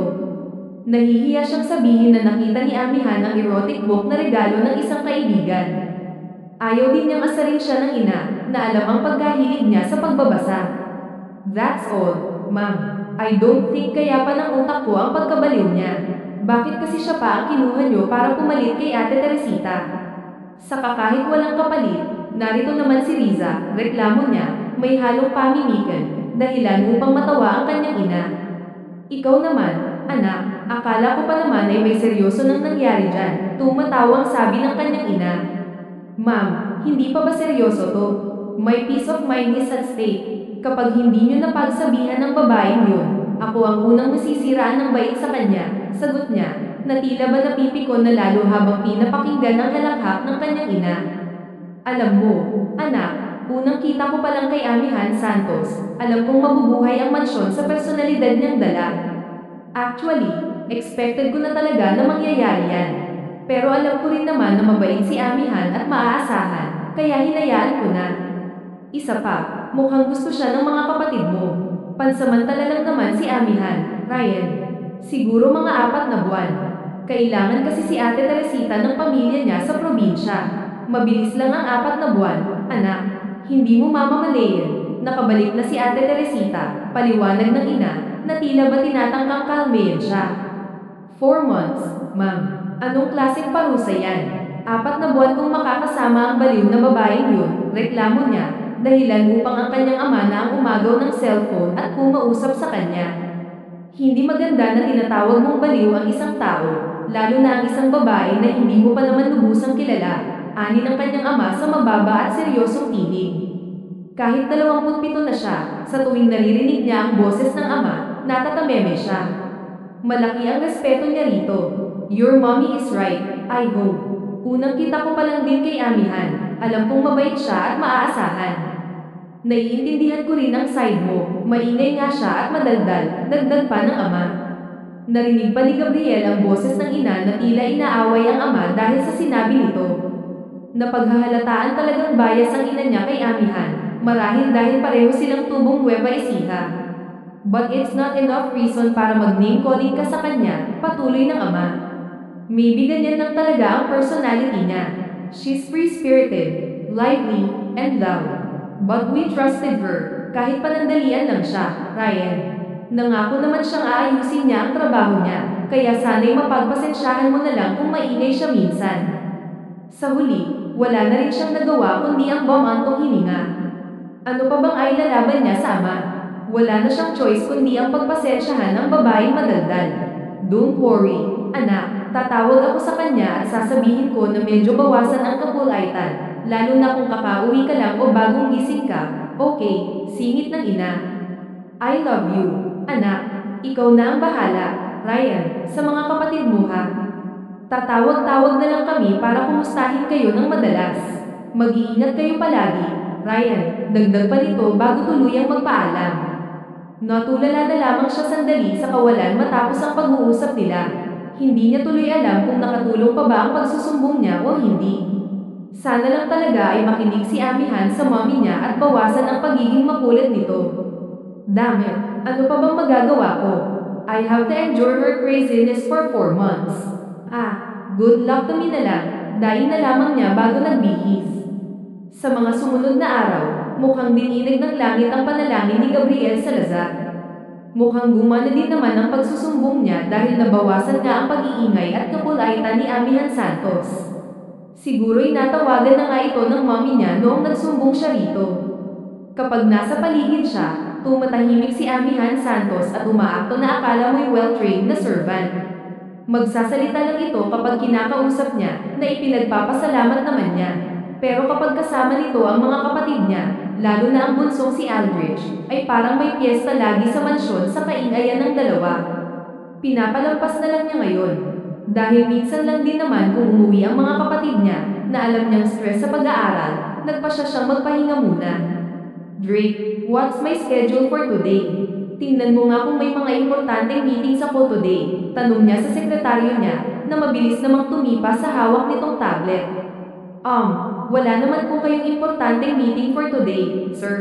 Nahihiya siyang sabihin na nakita ni Amihan ang erotic book na regalo ng isang kaibigan. Ayaw din niyang asarin siya ng ina, na alam ang pagkahilig niya sa pagbabasa. That's all, ma'am. I don't think kaya pa ng utak ko ang pagkabaliw niya. Bakit kasi siya pa ang kinuha niyo para pumalit kay Ate Teresita? Saka kahit walang kapalit, narito naman si Riza, reklamo niya, may halong pamimikan, dahilan upang matawa ang kanyang ina. Ikaw naman, anak, akala ko pa naman ay may seryoso nang nangyari dyan, tumatawang sabi ng kanyang ina. Ma'am, hindi pa ba seryoso to? My peace of mind is at stake. Kapag hindi niyo napagsabihan ng babaeng yun, ako ang unang masisiraan ng bait sa kanya, sagot niya, na tila ba napipikon na lalo habang pinapakinggan ang halakhak ng kanyang ina. Alam mo, anak, unang kita ko pa lang kay Amihan Santos, alam kong mabubuhay ang mansyon sa personalidad niyang dala. Actually, expected ko na talaga na mangyayari yan. Pero alam ko rin naman na mabait si Amihan at maaasahan, kaya hinayaan ko na. Isa pa, mukhang gusto siya ng mga kapatid mo. Pansamantala lang naman si Amihan, Ryan. Siguro mga 4 na buwan. Kailangan kasi si Ate Teresita ng pamilya niya sa probinsya. Mabilis lang ang 4 na buwan, anak. Hindi mo mamamalayan. Nakabalik na si Ate Teresita, paliwanag ng ina, na tila ba tinatangkang kalmayan siya. 4 months, ma'am. Anong klaseng parusa yan? 4 na buwan kong makakasama ang baliw na babaeng yun, reklamo niya, dahilan upang ang kanyang ama na ang umagaw ng cellphone at kumausap sa kanya. Hindi maganda na tinatawag mong baliw ang isang tao, lalo na ang isang babae na hindi mo pa naman lubusang kilala, ani ng kanyang ama sa mababa at seryosong tinig. Kahit 27 na siya, sa tuwing naririnig niya ang boses ng ama, natatameme siya. Malaki ang respeto niya rito. Your mommy is right, I hope. Unang kita ko pa lang din kay Amihan, alam kong mabait siya at maaasahan. Naiintindihan ko rin ang side mo, maingay nga siya at madaldal, dagdag pa ng ama. Narinig pa ni Gabriel ang boses ng ina na tila inaaway ang ama dahil sa sinabi nito. Napaghahalataan talagang bias ang ina niya kay Amihan, marahil dahil pareho silang tubong Nueva Ecija. But it's not enough reason para mag-name calling ka sa kanya, patuloy ng ama. Maybe ganyan lang talaga ang personality niya. She's free-spirited, lively, and loud. But we trusted her, kahit panandalian lang siya, Ryan. Nangako naman siyang aayusin niya ang trabaho niya, kaya sana'y mapagpasensyahan mo na lang kung maingay siya minsan. Sa huli, wala na rin siyang nagawa kundi ang bumantong hininga. Ano pa bang ay lalaban niya sa ama? Wala na siyang choice kundi ang pagpasensyahan ng babaeng madaldal. Don't worry, anak. Tatawag ako sa kanya at sasabihin ko na medyo bawasan ang kapulaitan, lalo na kung kakauwi ka lang o bagong gising ka. Okay, singit ng ina. I love you, anak. Ikaw na ang bahala, Ryan, sa mga kapatid mo ha. Tatawag-tawag na lang kami para kumustahin kayo ng madalas. Mag-iingat kayo palagi, Ryan, dagdag pa nito bago tuluyang magpaalam. Natulala na lamang siya sandali sa kawalan matapos ang pag-uusap nila. Hindi niya tuloy alam kung nakatulong pa ba ang pagsusumbong niya o hindi. Sana lang talaga ay makinig si Amihan sa mommy niya at bawasan ang pagiging makulit nito. Dammit, ano pa bang magagawa ko? I have to endure her craziness for 4 months. Good luck to me na lang, daing na lamang niya bago nagbihis. Sa mga sumunod na araw, mukhang dininig ng langit ang panalangin ni Gabriel Salazar. Mukhang gumana din naman ang pagsusumbong niya dahil nabawasan nga ang pag-iingay at kapulaitan ni Amihan Santos. Siguro'y natawagan na nga ito ng mommy niya noong nagsumbong siya rito. Kapag nasa paligid siya, tumatahimik si Amihan Santos at umaakto na akala mo'y well-trained na servant. Magsasalita lang ito kapag kinakausap niya na ipinagpapasalamat naman niya. Pero kapag kasama nito ang mga kapatid niya, lalo na ang bunsong si Aldrich, ay parang may piyesta lagi sa mansyon sa kaingayan ng dalawa. Pinapalampas na lang niya ngayon. Dahil minsan lang din naman kung umuwi ang mga kapatid niya, na alam niyang stress sa pag-aaral, nagpasya siyang magpahinga muna. Drake, what's my schedule for today? Tingnan mo nga kung may mga importanteng meetings ako today, tanong niya sa sekretaryo niya, na mabilis namang tumipa sa hawak nitong tablet. Wala naman po kayong importanteng meeting for today, sir.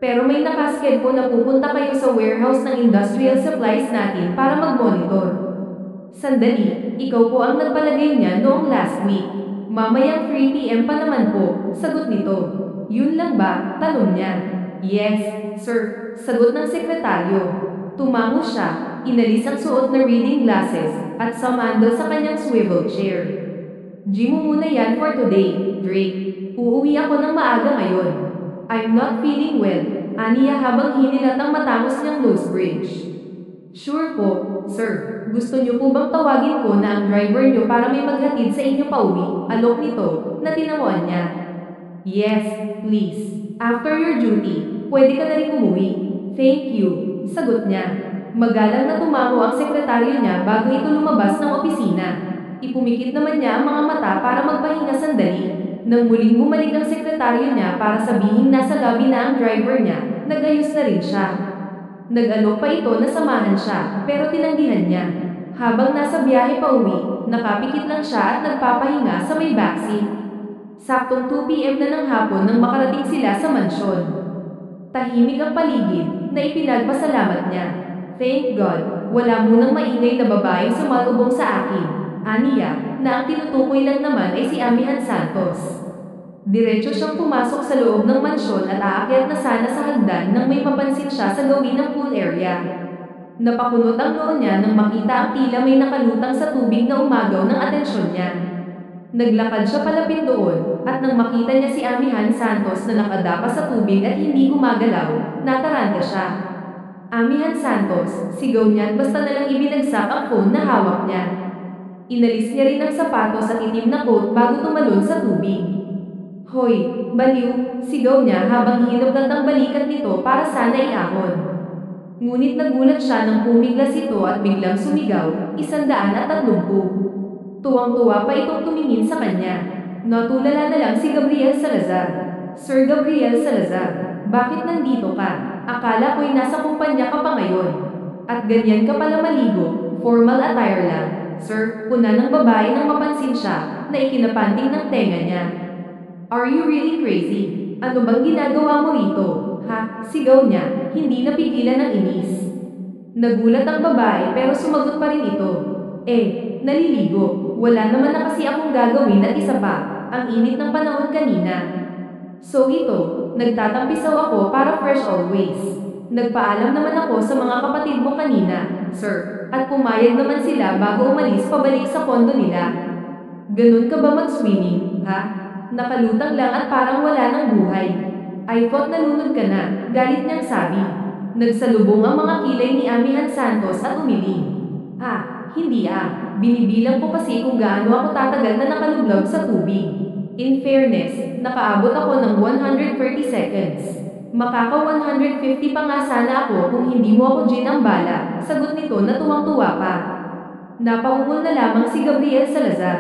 Pero may nakaschedule na pupunta kayo sa warehouse ng industrial supplies natin para mag-monitor. Sandali, ikaw po ang nagpalagay niya noong last week. Mamayang 3 PM pa naman po, sagot nito. Yun lang ba? Tanong niya. Yes, sir, sagot ng sekretaryo. Tumango siya, inalis ang suot na reading glasses, at sumandal sa kanyang swivel chair. Gym mo muna yan for today, Drake. Uuwi ako ng maaga ngayon. I'm not feeling well, aniya habang hinilat ang matangos niyang nose bridge. Sure po, sir. Gusto niyo po bang tawagin ko na ang driver niyo para may maghatid sa inyo pauwi? Alok nito, na tinamuan niya. Yes, please. After your duty, pwede ka na rin umuwi. Thank you, sagot niya. Magalang na tumango ang sekretaryo niya bago ito lumabas ng opisina. Ipumikit naman niya ang mga mata para magpahinga sandali. Nang muling bumalik ang sekretaryo niya para sabihin nasa lobby na ang driver niya, nag-ayos na rin siya. Nag-alok pa ito na samahan siya, pero tinanggihan niya. Habang nasa biyahe pa uwi, nakapikit lang siya at nagpapahinga sa may backseat. Saktong 2 PM na ng hapon nang makarating sila sa mansyon. Tahimik ang paligid, na ipinagpasalamat niya. Thank God, wala munang maingay na babaeng sumalubong sa akin. Aniya, na ang tinutukoy lang naman ay si Amihan Santos. Diretso siyang pumasok sa loob ng mansyon at aakyat na sana sa hagdan nang may mapansin siya sa gawin ng pool area. Napakunot ang noo niya nang makita ang tila may nakalutang sa tubig na umagaw ng atensyon niya. Naglakad siya palapit doon, at nang makita niya si Amihan Santos na nakadapa sa tubig at hindi gumagalaw, nataranta siya. Amihan Santos, sigaw niya at basta nalang ibinagsak ang phone na hawak niya. Inalis niya rin ang sapatos at itim na coat bago tumalon sa tubig. Hoy, baliw, sigaw niya habang hinugat ang balikat nito para sana iahon. Ngunit nagulat siya nang pumiglas ito at biglang sumigaw, 130. Tuwang-tuwa pa itong tumingin sa kanya. Natulala na lang si Gabriel Salazar. Sir Gabriel Salazar, bakit nandito ka? Akala ko'y nasa kumpanya ka pa ngayon. At ganyan ka pala maligo, formal attire lang. Sir, puna ng babae nang mapansin siya, na ikinapanting ng tenga niya. Are you really crazy? Ano bang ginagawa mo rito? Ha? Sigaw niya, hindi napigilan ng inis. Nagulat ang babae pero sumagot pa rin ito. Naliligo. Wala naman na kasi akong gagawin at isa pa, ang init ng panahon kanina. So ito, nagtatampisaw ako para fresh always. Nagpaalam naman ako sa mga kapatid mo kanina, sir, at pumayag naman sila bago umalis pabalik sa kondo nila. Ganun ka ba mag-swimming, ha? Nakalutang lang at parang wala ng buhay. I thought nalunod ka na, galit niyang sabi. Nagsalubong ang mga kilay ni Amihan Santos at umiling. Hindi Binibilang ko kasi kung gaano ako tatagal na nakalublob sa tubig. In fairness, nakaabot ako ng 130 seconds. Makaka 150 pa nga sana ako kung hindi mo ako ginambala, sagot nito na tuwang-tuwa pa. Napaungol na lamang si Gabriel Salazar.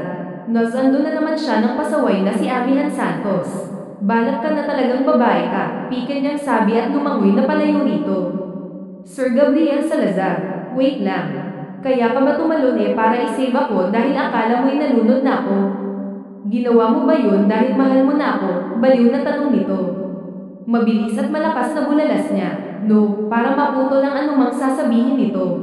Nasando na naman siya ng pasaway na si Amihan Santos. Balak ka na talagang babae ka, pikan niyang sabi at lumangoy na palayo rito. Sir Gabriel Salazar, wait lang. Kaya ka ba tumalon para isave ako dahil akala mo'y nalunod na ako? Ginawa mo ba yun dahil mahal mo na ako? Baliw na tanong nito. Mabilis at malakas na bulalas niya. No, para maputo lang anumang sasabihin nito.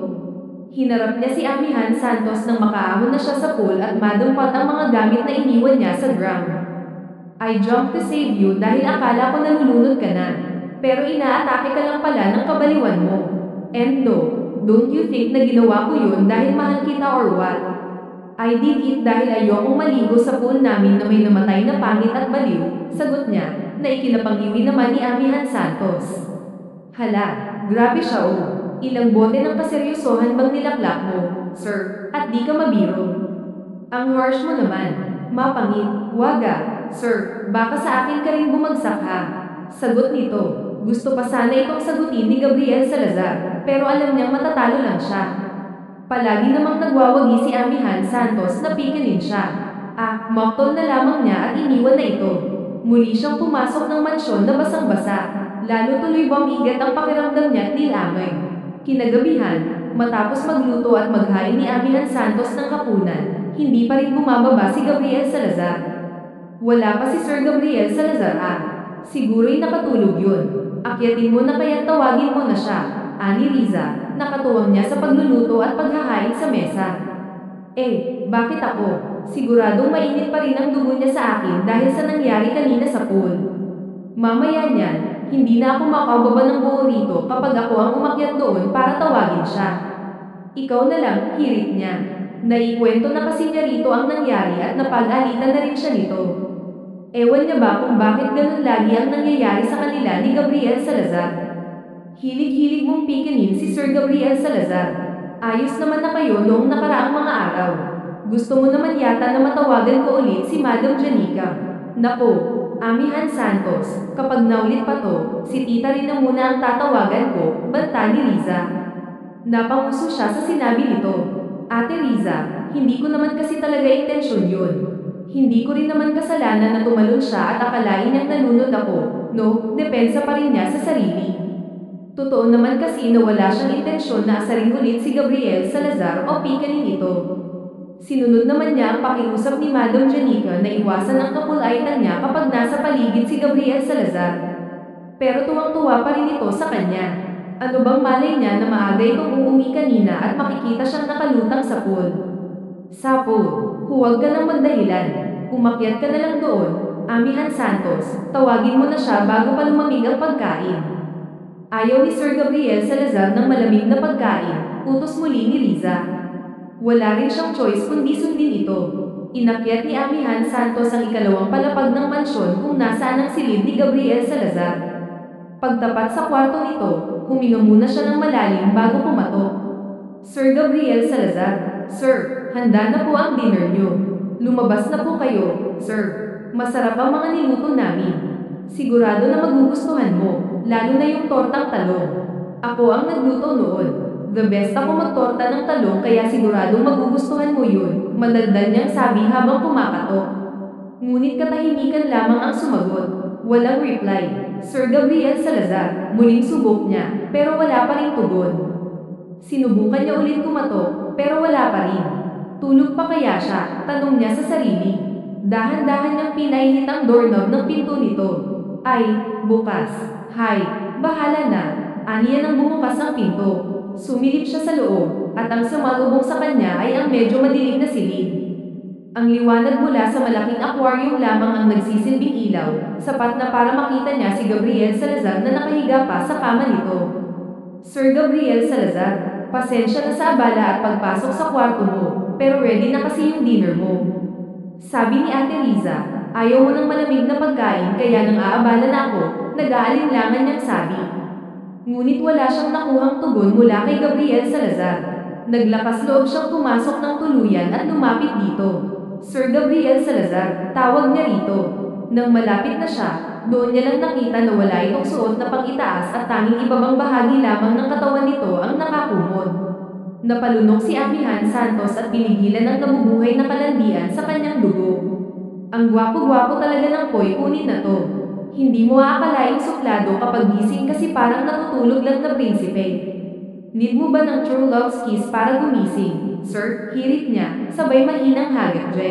Hinarap niya si Amihan Santos nang makaahon na siya sa pool at madumpat ang mga gamit na iniwan niya sa ground. I jumped to save you dahil akala ko nalulunod ka na. Pero inaatake ka lang pala ng kabaliwan mo. And no, don't you think na ginawa ko yun dahil mahal kita or what? I did it dahil ayokong maligo sa pool namin na may namatay na pangit at baliw, sagot niya, na ikinapangiwi naman ni Amihan Santos. Hala, grabe siya Ilang bote ng kaseryosohan bang nilaklak mo, sir, at di ka mabiro. Ang harsh mo naman, mapangit, waga, Sir, baka sa akin ka rin bumagsak ha. Sagot nito. Gusto pa sana itong sagutin ni Gabriel Salazar, pero alam niyang matatalo lang siya. Palagi namang nagwawagi si Amihan Santos na pikanin siya. Mocktail na lamang niya at iniwan na ito. Muli siyang pumasok ng mansyon na basang-basa. Lalo tuloy bumigat ang pakiramdam niya at nilamay. Kinagabihan, matapos magluto at maghain ni Amihan Santos ng hapunan, hindi pa rin bumababa si Gabriel Salazar. Wala pa si Sir Gabriel Salazar Siguro'y nakatulog yun. Akyatin mo na kaya't tawagin mo na siya, ani Riza, nakatuwang niya sa pagluluto at paghahain sa mesa. Bakit ako? Siguradong mainit pa rin ang dugo niya sa akin dahil sa nangyari kanina sa pool. Mamaya niyan, hindi na ako makababa ng buo rito kapag ako ang umakyat doon para tawagin siya. Ikaw na lang, hirit niya. Naikwento na kasi niya rito ang nangyari at napag-alitan na rin siya nito. Ewan niya ba kung bakit ganun lagi ang nangyayari sa kanila ni Gabriel Salazar? Hilig-hilig mong pikanin si Sir Gabriel Salazar. Ayos naman na kayo noong nakaraang mga araw. Gusto mo naman yata na matawagan ko ulit si Madam Janica. Nako, Amihan Santos, kapag naulit pa to, si tita rin na muna ang tatawagan ko, banta ni Riza. Napanguso siya sa sinabi nito. Ate Riza, hindi ko naman kasi talaga intensyon yun. Hindi ko rin naman kasalanan na tumalon siya at akalain niyang nalunod ako. No, depensa pa rin niya sa sarili. Totoo naman kasi na wala siyang intensyon na asarin ulit si Gabriel Salazar o pikanin ito. Sinunod naman niya ang pakiusap ni Madam Janica na iwasan ang kapulaitan niya kapag nasa paligid si Gabriel Salazar. Pero tuwang-tuwa pa rin ito sa kanya. Ano bang malay niya na maaga itong uumi kanina at makikita siyang nakalutang sa pool? Sapo, huwag ka nang magdahilan. Umakyat ka na lang doon, Amihan Santos, tawagin mo na siya bago pa lumamig ang pagkain. Ayaw ni Sir Gabriel Salazar ng malamig na pagkain, utos muli ni Riza. Wala rin siyang choice kundi sundin ito. Inakyat ni Amihan Santos ang ikalawang palapag ng mansyon kung nasaan ang silid ni Gabriel Salazar. Pagtapat sa kwarto nito, huminga muna siya ng malalim bago pumatok. Sir Gabriel Salazar, Sir, handa na po ang dinner niyo. Lumabas na po kayo, Sir. Masarap ang mga niluto namin. Sigurado na magugustuhan mo, lalo na yung tortang talong. Ako ang nagluto noon. The best ako magtorta ng talong kaya siguradong magugustuhan mo yun, madaldal niyang sabi habang kumakatok. Ngunit katahimikan lamang ang sumagot. Walang reply. Sir Gabriel Salazar, muling subok niya, pero wala pa rin tugon. Sinubukan niya ulit kumatok, pero wala pa rin. Tulog pa kaya siya? Tanong niya sa sarili. Dahan-dahan niyang pinahihit ang doorknob ng pinto nito. Ay, bukas. Hay, bahala na. Aniya nang bumukas ang pinto. Sumilip siya sa loob, at ang sumalubong sa kanya ay ang medyo madilim na silid. Ang liwanag mula sa malaking aquarium lamang ang nagsisilbing ilaw, sapat na para makita niya si Gabriel Salazar na nakahiga pa sa kama nito. Sir Gabriel Salazar, pasensya na sa abala at pagpasok sa kwarto mo, pero ready na kasi yung dinner mo. Sabi ni Ate Riza, ayaw mo ng malamig na pagkain kaya nang aabala na ako, nag-aalinlangan niyang sabi. Ngunit wala siyang nakuhang tugon mula kay Gabriel Salazar. Naglakas loob siyang pumasok ng tuluyan at lumapit dito. Sir Gabriel Salazar, tawag niya rito. Nang malapit na siya, doon niya lang nakita na wala itong suot na pang-itaas at tanging ibabang bahagi lamang ng katawan nito ang nakakumod. Napalunok si Amihan Santos at pinigilan ang nabubuhay na kalandian sa kanyang dugo. Ang gwapo-gwapo talaga ng Koy Kunin na to. Hindi mo aakalaing suplado kapag gising kasi parang natutulog lang na prinsipe. Need mo ba ng true love's kiss para gumising, Sir? Hirit niya, sabay mahinang hagatje.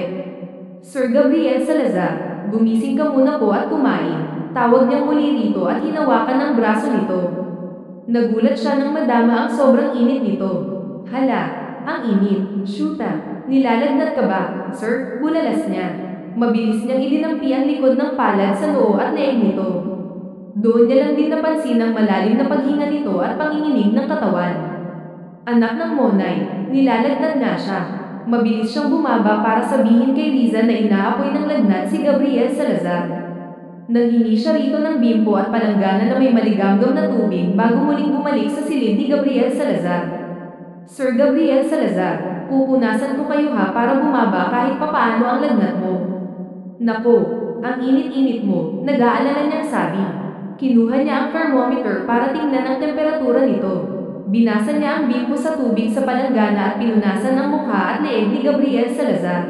Sir Gabriel Salazar, gumising ka muna po at kumain. Tawag niyang muli rito at hinawakan ang braso nito. Nagulat siya nang madama ang sobrang init nito. Hala, ang init. Shoota, nilalagnat ka ba, Sir? Bulalas niya. Mabilis niyang idinampi ang likod ng palad sa noo at leeg nito. Doon niya lang din napansin ang malalim na paghinga nito at panginginig ng katawan. Anak ng Monay, nilalagnat nga siya. Mabilis siyang bumaba para sabihin kay Riza na inaapoy ng lagnat si Gabriel Salazar. Nanghingi siya rito ng bimpo at palanggana na may maligamgam na tubig bago muling bumalik sa silid ni Gabriel Salazar. Sir Gabriel Salazar, pupunasan ko kayo ha para bumaba kahit papaano ang lagnat mo. Naku, ang init-init mo, nag-aalala niyang sabi. Kinuha niya ang thermometer para tingnan ang temperatura nito. Binasa niya ang bimpo sa tubig sa palanggana at pinunasan ang mukha at leeg ni Gabriel Salazar.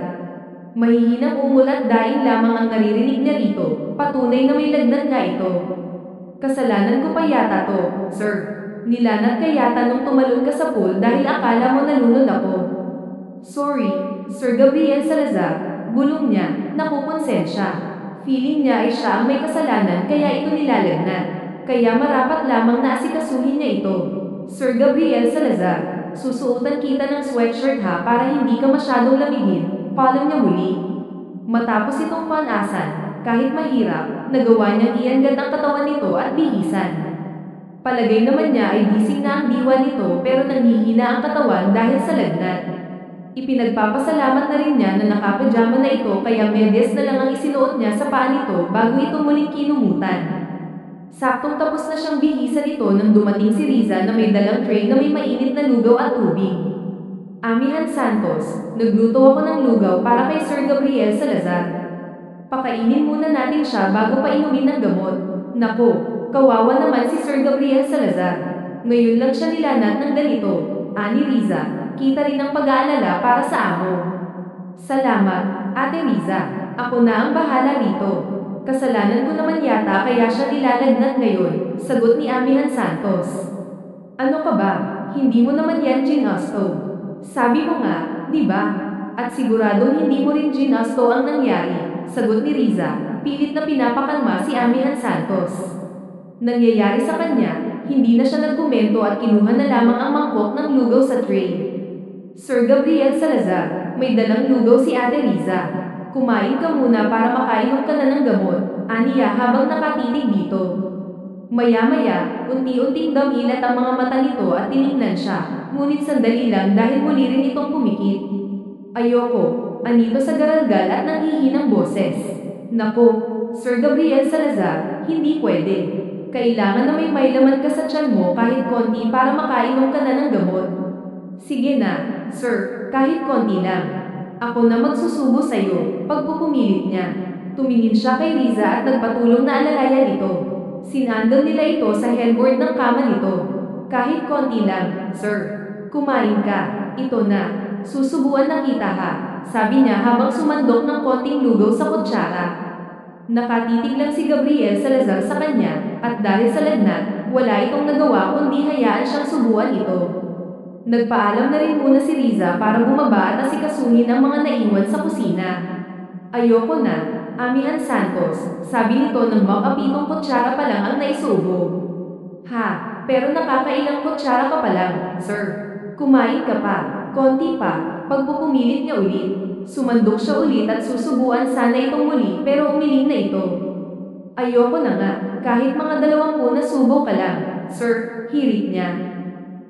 Mahihinang ungol at daing lamang ang naririnig niya rito, patunay na may lagnat nga ito. Kasalanan ko pa yata to, sir. Nilanat ka yata nung tumalon ka sa pool dahil akala mo nalunod ako. Sorry, Sir Gabriel Salazar, bulong niya, nakukonsensya. Feeling niya ay siya ang may kasalanan kaya ito nilalagnat. Kaya marapat lamang na asikasuhin niya ito. Sir Gabriel Salazar, susuotan kita ng sweatshirt ha para hindi ka masyadong lamigin, paalam niya muli. Matapos itong panasan, kahit mahirap, nagawa niyang iangat ang katawan nito at bihisan. Palagay naman niya ay gising na ang diwa nito pero nanghihina ang katawan dahil sa lagnat. Ipinagpapasalamat na rin niya na nakapajama na ito kaya medyas na lang ang isinuot niya sa paa nito bago ito muling kinumutan. Saktong tapos na siyang bihisan ito nang dumating si Riza na may dalang tray na may mainit na lugaw at tubig. Amihan Santos, nagluto ako ng lugaw para kay Sir Gabriel Salazar. Pakainin muna natin siya bago pa inumin ng gamot. Nako, kawawa naman si Sir Gabriel Salazar. Ngayon lang siya nilanat ng ganito, ani Riza, kita rin ang pag-aalala para sa amo. Salamat, Ate Riza. Ako na ang bahala rito. Kasalanan ko naman yata kaya siya nilalagnat ngayon, sagot ni Amihan Santos. Ano ka ba? Hindi mo naman yan ginasto. Sabi mo nga, di ba? At siguradong hindi mo rin ginasto ang nangyari, sagot ni Riza, pilit na pinapakalma si Amihan Santos. Nangyayari sa kanya, hindi na siya nagkomento at kinuha na lamang ang mangkok ng lugaw sa tray. Sir Gabriel Salazar, may dalang lugaw si Ate Riza. Kumain ka muna para makainom ka na ng gamot, aniya habang nakatitig dito. Maya-maya, unti-unting damilat ang mga mata nito at tinignan siya, ngunit sandali lang dahil muli rin itong pumikit. Ayoko, anito sa garalgal at nanghihinang boses. Nako, Sir Gabriel Salazar, hindi pwede. Kailangan na may laman ka sa tiyan mo kahit konti para makainom ka na ng gamot. Sige na, sir, kahit konti lang. Ako na magsusubo sa'yo, pagpupumilit niya. Tumingin siya kay Riza at nagpatulong na alalayan ito. Sinandal nila ito sa headboard ng kama nito. Kahit konti lang, sir. Kumain ka, ito na. Susubuan na kita ha, sabi niya habang sumandok ng konting lugaw sa kutsara. Nakatitig lang si Gabriel Salazar sa kanya, at dahil sa lagnat, wala itong nagawa kundi hayaan siyang subuan ito. Nagpaalam na rin muna si Riza para bumaba at asikasuhin ang mga naiwan sa kusina. Ayoko na, Amihan Santos, sabi nito nang makapitong kutsara pa lang ang naisubo. Ha, pero nakakailang kutsara ka pa lang, sir. Kumain ka pa, konti pa, pagpupumilit niya ulit. Sumandok siya ulit at susubuan sana itong muli pero umiling na ito. Ayoko na nga, kahit mga 20 na subo ka lang, sir, hirit niya.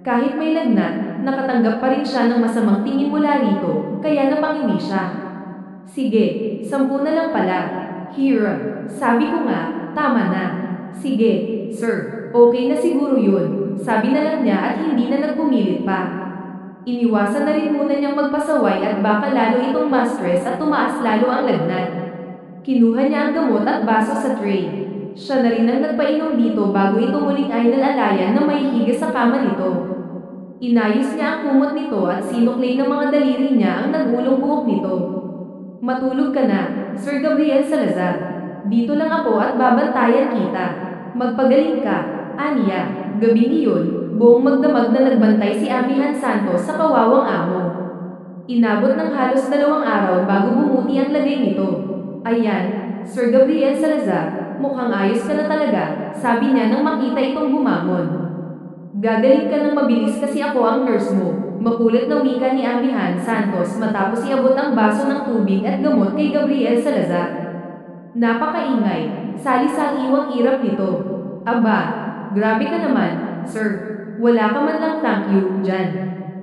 Kahit may lagnat, nakatanggap pa rin siya ng masamang tingin mula rito, kaya napangiwi siya. Sige, 10 na lang pala. Here, sabi ko nga, tama na. Sige, sir, okay na siguro yun, sabi na lang niya at hindi na nagpumilit pa. Iniwasan na rin muna niyang magpasaway at baka lalo itong ma-stress at tumaas lalo ang lagnat. Kinuha niya ang gamot at baso sa tray. Siya na rin ang nagpainom dito bago ito muling ay nalalayan na may higa sa kama nito. Inayos niya ang kumot nito at sinuklay ng mga daliri niya ang nagulong buhok nito. Matulog ka na, Sir Gabriel Salazar. Dito lang ako at babantayan kita. Magpagaling ka, aniya. Gabing iyon, buong magdamag na nagbantay si Amihan Santos sa kawawang amo. Inabot ng halos 2 araw bago bumuti ang lagay nito. Ayan, Sir Gabriel Salazar, mukhang ayos ka na talaga, sabi niya nang makita itong bumangon. Gagaling ka ng mabilis kasi ako ang nurse mo, makulit na wika ni Amihan Santos matapos iabot ang baso ng tubig at gamot kay Gabriel Salazar. Napakaingay, sali-saliwang irap nito. Aba, grabe ka naman, sir. Wala ka man lang thank you, dyan.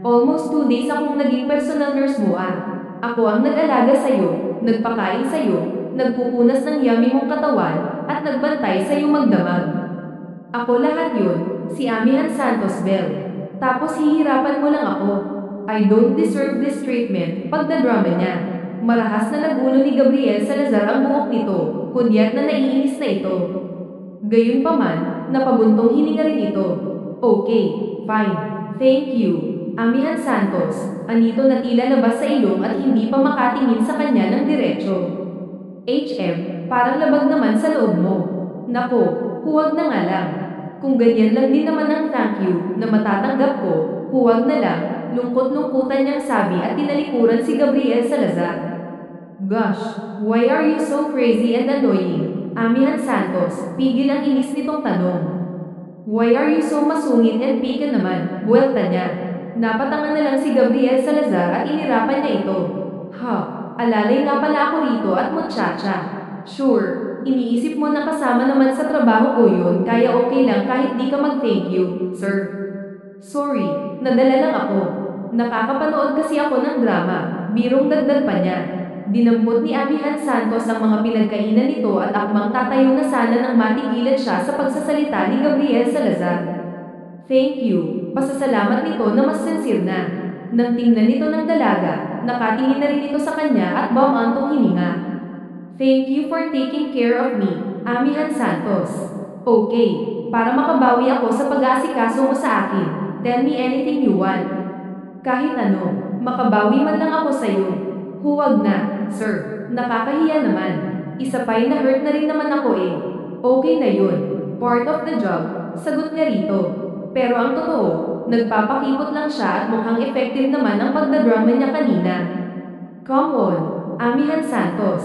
Almost 2 days akong naging personal nurse mo ah. Ako ang nag-alaga sa'yo, nagpakain sa'yo, nagpupunas ng yummy mong katawan, at nagbantay sa'yo magdamag. Ako lahat yun, si Amihan Santos Bell. Tapos hihirapan mo lang ako. I don't deserve this treatment, pagdadrama niya. Marahas na nagulo ni Gabriel Salazar ang buhok nito, hudyat na naiinis na ito. Gayunpaman, napabuntong hininga rin ito. Okay, fine. Thank you. Amihan Santos, anito na tila labas sa ilong at hindi pa makatingin sa kanya ng diretso. HM, parang labag naman sa loob mo. Nako, huwag na nga lang. Kung ganyan lang din naman ang thank you na matatanggap ko, huwag na lang, lungkot-lungkutan niyang sabi at tinalikuran si Gabriel Salazar. Gosh, why are you so crazy and annoying? Amihan Santos, pigil ang inis nitong tanong. Why are you so masungit and picky naman? Buwelta niya. Napatangan na lang si Gabriel Salazar at inirapan niya ito. Ha, alalay nga pala ako rito at muchacha. Sure, iniisip mo na kasama naman sa trabaho ko yun kaya okay lang kahit di ka mag-thank you, sir. Sorry, nadala lang ako. Nakakapanood kasi ako ng drama, birong dagdag pa niya. Dinampot ni Amihan Santos ang mga pinagkainan nito at akmang tatayo na sana nang matigilan siya sa pagsasalita ni Gabriel Salazar. Thank you, pasasalamat nito na mas sincere na. Nang tingnan nito ng dalaga, nakatingin na rin ito sa kanya at bumantong hininga. Thank you for taking care of me, Amihan Santos. Okay, para makabawi ako sa pag-aasikaso mo sa akin, tell me anything you want. Kahit ano, makabawi man lang ako sa'yo. Huwag na, sir, nakakahiya naman. Isa pa'y na-hurt na rin naman ako eh. Okay na yun, part of the job, sagot niya rito. Pero ang totoo, nagpapakipot lang siya at mukhang effective naman ang pagdadrama niya kanina. Come on, Amihan Santos.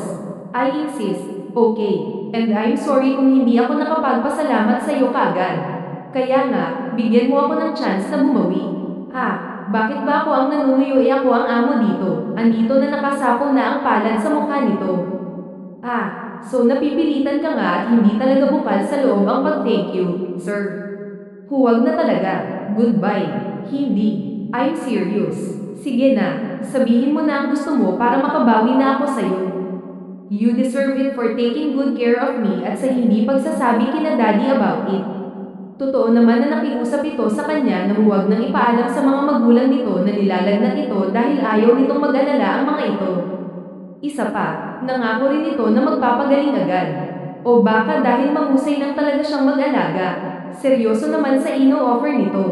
I insist, okay, and I'm sorry kung hindi ako nakapagpasalamat sa iyo kagad. Kaya nga, bigyan mo ako ng chance na bumawi. Bakit ba ako ang nanunuyo ako ang amo dito? Andito na nakasapo na ang palad sa mukha nito. So napipilitan ka nga at hindi talaga bukal sa loob ang pag-thank you, sir. Huwag na talaga. Goodbye. Hindi. I'm serious. Sige na, sabihin mo na ang gusto mo para makabawi na ako sa'yo. You deserve it for taking good care of me at sa hindi pagsasabi kina daddy about it. Totoo naman na nakiusap ito sa kanya na huwag nang ipaalam sa mga magulang nito na nilalagnat ito dahil ayaw nitong mag-alala ang mga ito. Isa pa, nangako rin ito na magpapagaling agad. O baka dahil mahusay lang talaga siyang mag-alaga. Seryoso naman sa ino-offer nito.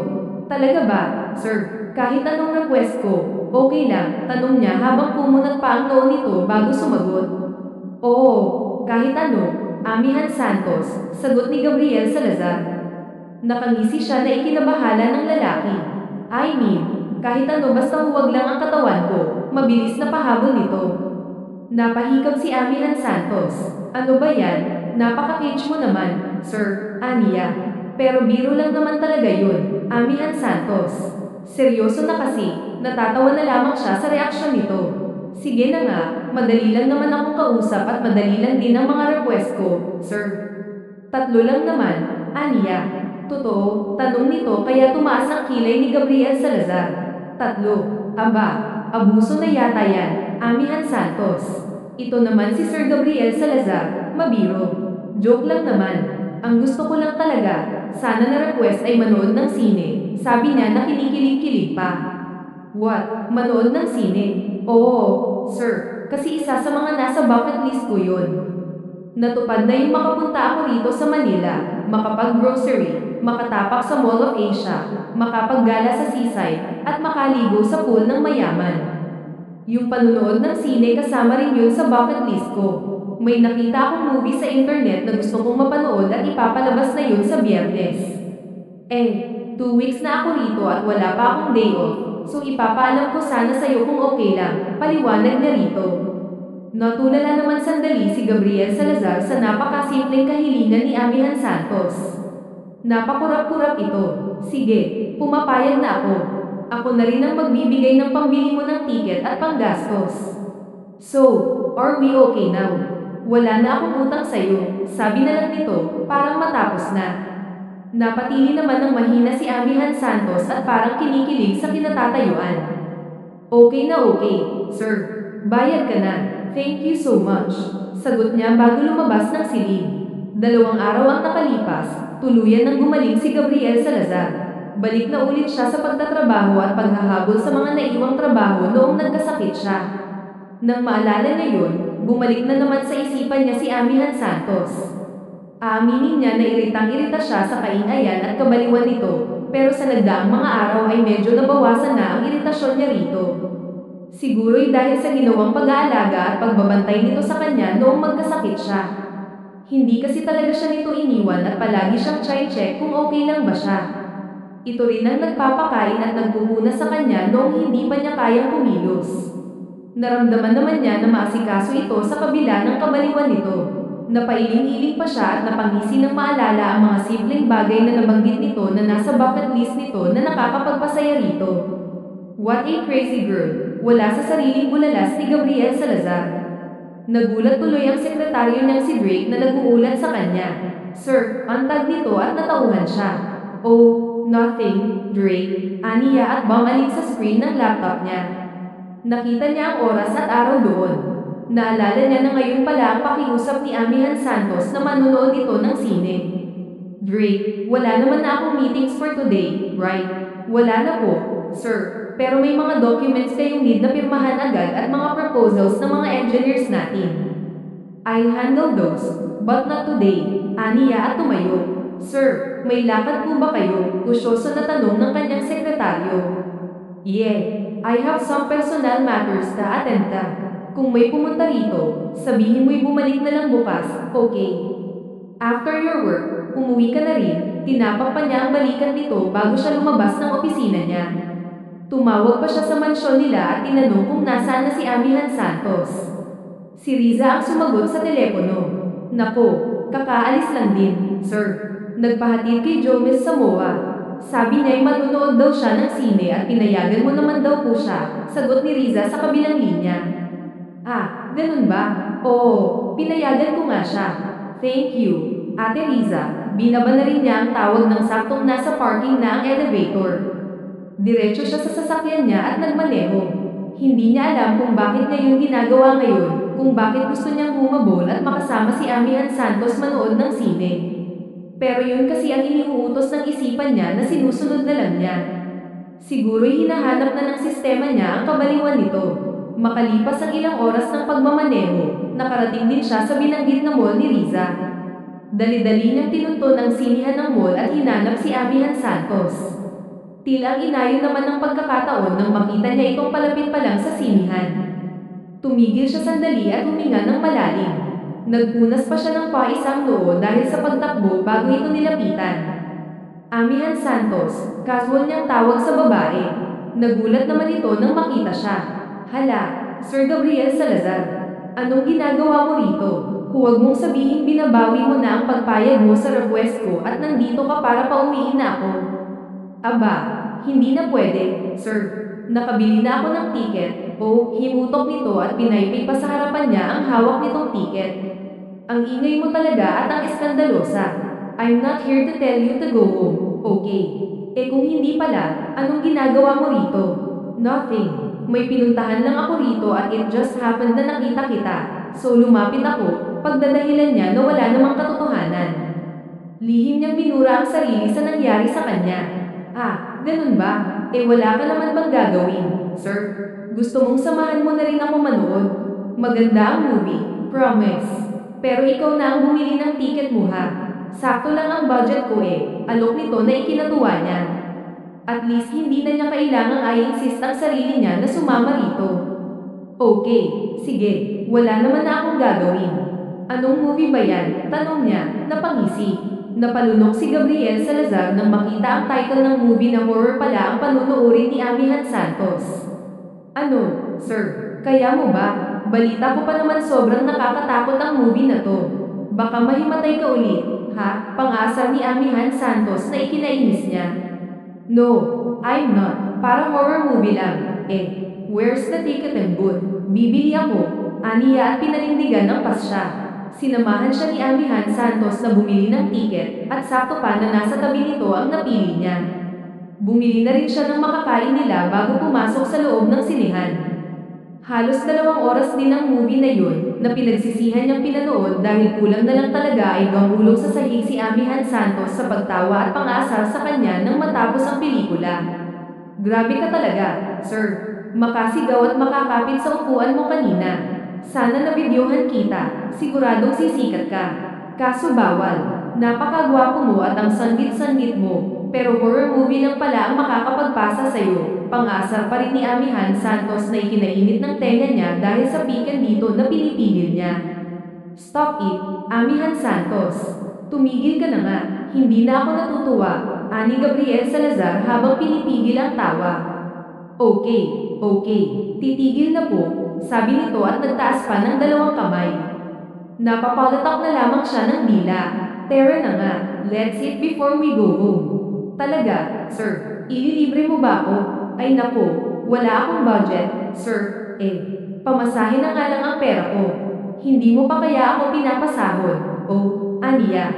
Talaga ba, sir? Kahit anong request ko, okay lang, tanong niya habang pumunat pa ang noo nito bago sumagot. Oo, kahit ano, Amihan Santos, sagot ni Gabriel Salazar. Nakangisi siya na ikinabahala ng lalaki. I mean, kahit ano basta huwag lang ang katawan ko, mabilis na pahabol nito. Napahikap si Amihan Santos. Ano ba yan? Napaka-cage mo naman, sir, Ania. Pero biro lang naman talaga yun, Amihan Santos. Seryoso na kasi, natatawa na lamang siya sa reaksyon nito. Sige na nga, madali lang naman akong kausap at madali lang din ang mga request ko, sir. 3 lang naman, Ania. Totoo, tanong nito kaya tumaas ang kilay ni Gabriel Salazar. 3, aba, abuso na yata yan, Amihan Santos. Ito naman si Sir Gabriel Salazar, mabiro. Joke lang naman. Ang gusto ko lang talaga, sana na request ay manood ng sine. Sabi niya na kinikilig-kilig pa. What? Manood ng sine? Oo, sir, kasi isa sa mga nasa bucket list ko yun. Natupad na yung makapunta ako rito sa Manila, makapag-grocery, makatapak sa Mall of Asia, makapaggala sa seaside, at makaligo sa pool ng mayaman. Yung panunood ng sine kasama rin yun sa bucket list ko. May nakita akong movie sa internet na gusto kong mapanood at ipapalabas na yun sa Biyernes. 2 weeks na ako rito at wala pa akong day off, so ipapaalam ko sana sa'yo kung okay lang, paliwanag na rito. Natulala naman sandali si Gabriel Salazar sa napakasimpleng kahilingan ni Amihan Santos. Napakurap-kurap ito. Sige, pumapayag na ako. Ako na rin ang magbibigay ng pambili mo ng ticket at panggastos. So, are we okay now? Wala na akong utang sa'yo, sabi na lang nito, parang matapos na. Napatili naman ng mahina si Amihan Santos at parang kinikilig sa kinatatayuan. Okay na okay, sir. Bayad ka na. Thank you so much. Sagot niya bago lumabas ng silid. 2 araw ang nakalipas, tuluyan nang gumaling si Gabriel Salazar. Balik na ulit siya sa pagtatrabaho at paghahabol sa mga naiwang trabaho noong nagkasakit siya. Nang maalala niya yun, bumalik na naman sa isipan niya si Amihan Santos. Aaminin niya na iritang-irita siya sa kaingayan at kabaliwan nito, pero sa nagdaang mga araw ay medyo nabawasan na ang iritasyon niya rito. Siguro'y dahil sa ginawang pag-aalaga at pagbabantay nito sa kanya noong magkasakit siya. Hindi kasi talaga siya nito iniwan at palagi siyang check kung okay lang ba siya. Ito rin ang nagpapakain at nagpupunas sa kanya noong hindi pa niya kayang kumilos. Naramdaman naman niya na maasikaso ito sa kabila ng kabaliwan nito. Napailing-iling pa siya at napangisi ng maalala ang mga simpleng bagay na nabanggit nito na nasa bucket list nito na nakakapagpasaya rito. What a crazy girl! Wala sa sariling bulalas ni Gabriel Salazar. Nagulat tuloy ang sekretaryo niyang si Drake na nag-uulat sa kanya. Sir, antag nito at natauhan siya. Oh, nothing, Drake, aniya at bumalik sa screen ng laptop niya. Nakita niya ang oras at araw doon. Naalala niya na ngayon pala ang pakiusap ni Amihan Santos na manunood ito ng sine. Drake, wala naman na akong meetings for today, right? Wala na po, sir. Pero may mga documents kayong need na pirmahan agad at mga proposals ng mga engineers natin. I'll handle those, but not today, aniya at tumayo. Sir, may lakad po ba kayo? Kusyoso na tanong ng kanyang sekretaryo. Yeah, I have some personal matters to attend to. Kung may pumunta rito, sabihin mo'y bumalik na lang bukas, okay? After your work, umuwi ka na rin, tinapak pa niya ang balikan nito bago siya lumabas ng opisina niya. Tumawag pa siya sa mansyon nila at tinanong kung nasaan na si Amihan Santos. Si Riza ang sumagot sa telepono. Nako, kakaalis lang din, sir. Nagpahatid kay Jomez sa MOA. Sabi niya'y manunood daw siya ng sine at pinayagan mo naman daw po siya, sagot ni Riza sa kabilang linya. Ah, ganun ba? Oo, pinayagan ko nga siya. Thank you, Ate Riza. Binaba na rin niya ang tawag ng saktong nasa parking na ang elevator. Diretso siya sa sasakyan niya at nagmaneho. Hindi niya alam kung bakit niya yung ginagawa ngayon, kung bakit gusto niyang humabol at makasama si Amihan Santos manood ng sine. Pero yun kasi ang iniuutos ng isipan niya na sinusunod na lang niya. Siguro'y hinahanap na ng sistema niya ang kabaliwan nito. Makalipas ang ilang oras ng pagmamaneho, nakarating din siya sa binanggit na mall ni Riza. Dali-dali niyang tinunton ang sinihan ng mall at hinanap si Amihan Santos. Tila inayon naman ng pagkakataon nang makita niya itong palapit pa lang sa sinihan. Tumigil siya sandali at huminga ng malalim. Nagpunas pa siya ng paisang noo dahil sa pagtakbo bago ito nilapitan. Amihan Santos, casual niyang tawag sa babae. Nagulat naman ito nang makita siya. Hala, Sir Gabriel Salazar, anong ginagawa mo rito? Huwag mong sabihin binabawi mo na ang pagpayag mo sa request ko at nandito ka para pauwiin na ako. Aba, hindi na pwede, sir. Nakabili na ako ng ticket. Himutok nito at pinaypay pa sa harapan niya ang hawak nitong ticket. Ang ingay mo talaga at ang eskandalosa. I'm not here to tell you to go home, okay? Kung hindi pala, anong ginagawa mo rito? Nothing. May pinuntahan lang ako rito at it just happened na nakita kita. So lumapit ako, pagdadahilan niya na wala namang katotohanan. Lihim niyang minura ang sarili sa nangyari sa kanya. Ah, ganun ba? Wala ka naman bang gagawin, sir? Gusto mong samahan mo na rin ako manood? Maganda ang movie, promise. Pero ikaw na ang bumili ng ticket mo ha. Sakto lang ang budget ko alok nito na ikinatuwa niya. At least hindi na niya kailangang i-insist ang sarili niya na sumama rito. Okay, sige, wala naman na akong gagawin. Anong movie ba yan? Tanong niya, napangisi. Napalunok si Gabriel Salazar nang makita ang title ng movie na horror pala ang panunuorin ni Amihan Santos. Ano, sir? Kaya mo ba? Balita ko pa naman sobrang nakakatakot ang movie na to. Baka mahimatay ka ulit, ha? Pang-asa ni Amihan Santos na ikinainis niya. No, I'm not. Para horror movie lang. Where's the ticket and booth? Bibili ako. Aniya at pinanindigan ng pasya. Sinamahan siya ni Amihan Santos na bumili ng tiket at sakto pa na nasa tabi nito ang napili niya. Bumili na rin siya ng makakain nila bago pumasok sa loob ng sinehan. Halos 2 oras din ang movie na yun na pinagsisihan niyang pinanood dahil kulang na lang talaga ay gangulong sa sahig si Amihan Santos sa pagtawa at pang-aasar sa kanya nang matapos ang pelikula. Grabe ka talaga, sir. Makasigaw at makakapit sa upuan mo kanina. Sana nabidyohan kita, siguradong sisikat ka. Kaso bawal, napakagwapo mo at ang sandit-sandit mo, pero horror movie lang pala ang makakapagpasa sa'yo. Pang-asar pa rin ni Amihan Santos na ikinainit ng tenga niya dahil sa pikan dito na pinipigil niya. Stop it, Amihan Santos. Tumigil ka na nga, hindi na ako natutuwa, ani Gabriel Salazar habang pinipigil ang tawa. Okay, titigil na po, sabi nito at nagtaas pa ng dalawang kamay. Napapalatak na lamang siya ng dila. Tara na nga, let's eat before we go home. Talaga, sir, ililibre mo ba ako? Ay naku, wala akong budget, sir. Pamasahe na nga lang ang pera ko. Hindi mo pa kaya ako pinapasahod? Oh, Ania.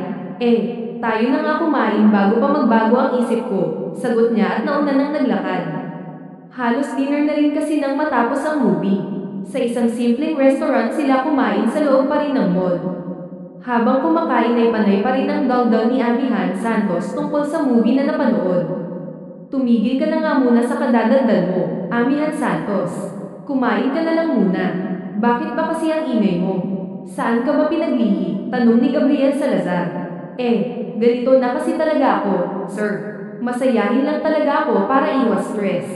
Tayo na nga kumain bago pa magbago ang isip ko, sagot niya at nauna nang naglakad. Halos dinner na rin kasi nang matapos ang movie. Sa isang simpleng restaurant sila kumain sa loob pa rin ng mall. Habang kumakain ay panay pa rin ang daldal ni Amihan Santos tungkol sa movie na napanood. Tumigil ka na nga muna sa kadadaldal mo, Amihan Santos. Kumain ka na lang muna. Bakit ba kasi ang ingay mo? Saan ka ba pinaglihi? Tanong ni Gabriel Salazar. Ganito na kasi talaga ako, sir. Masayahin lang talaga ako para iwas stress.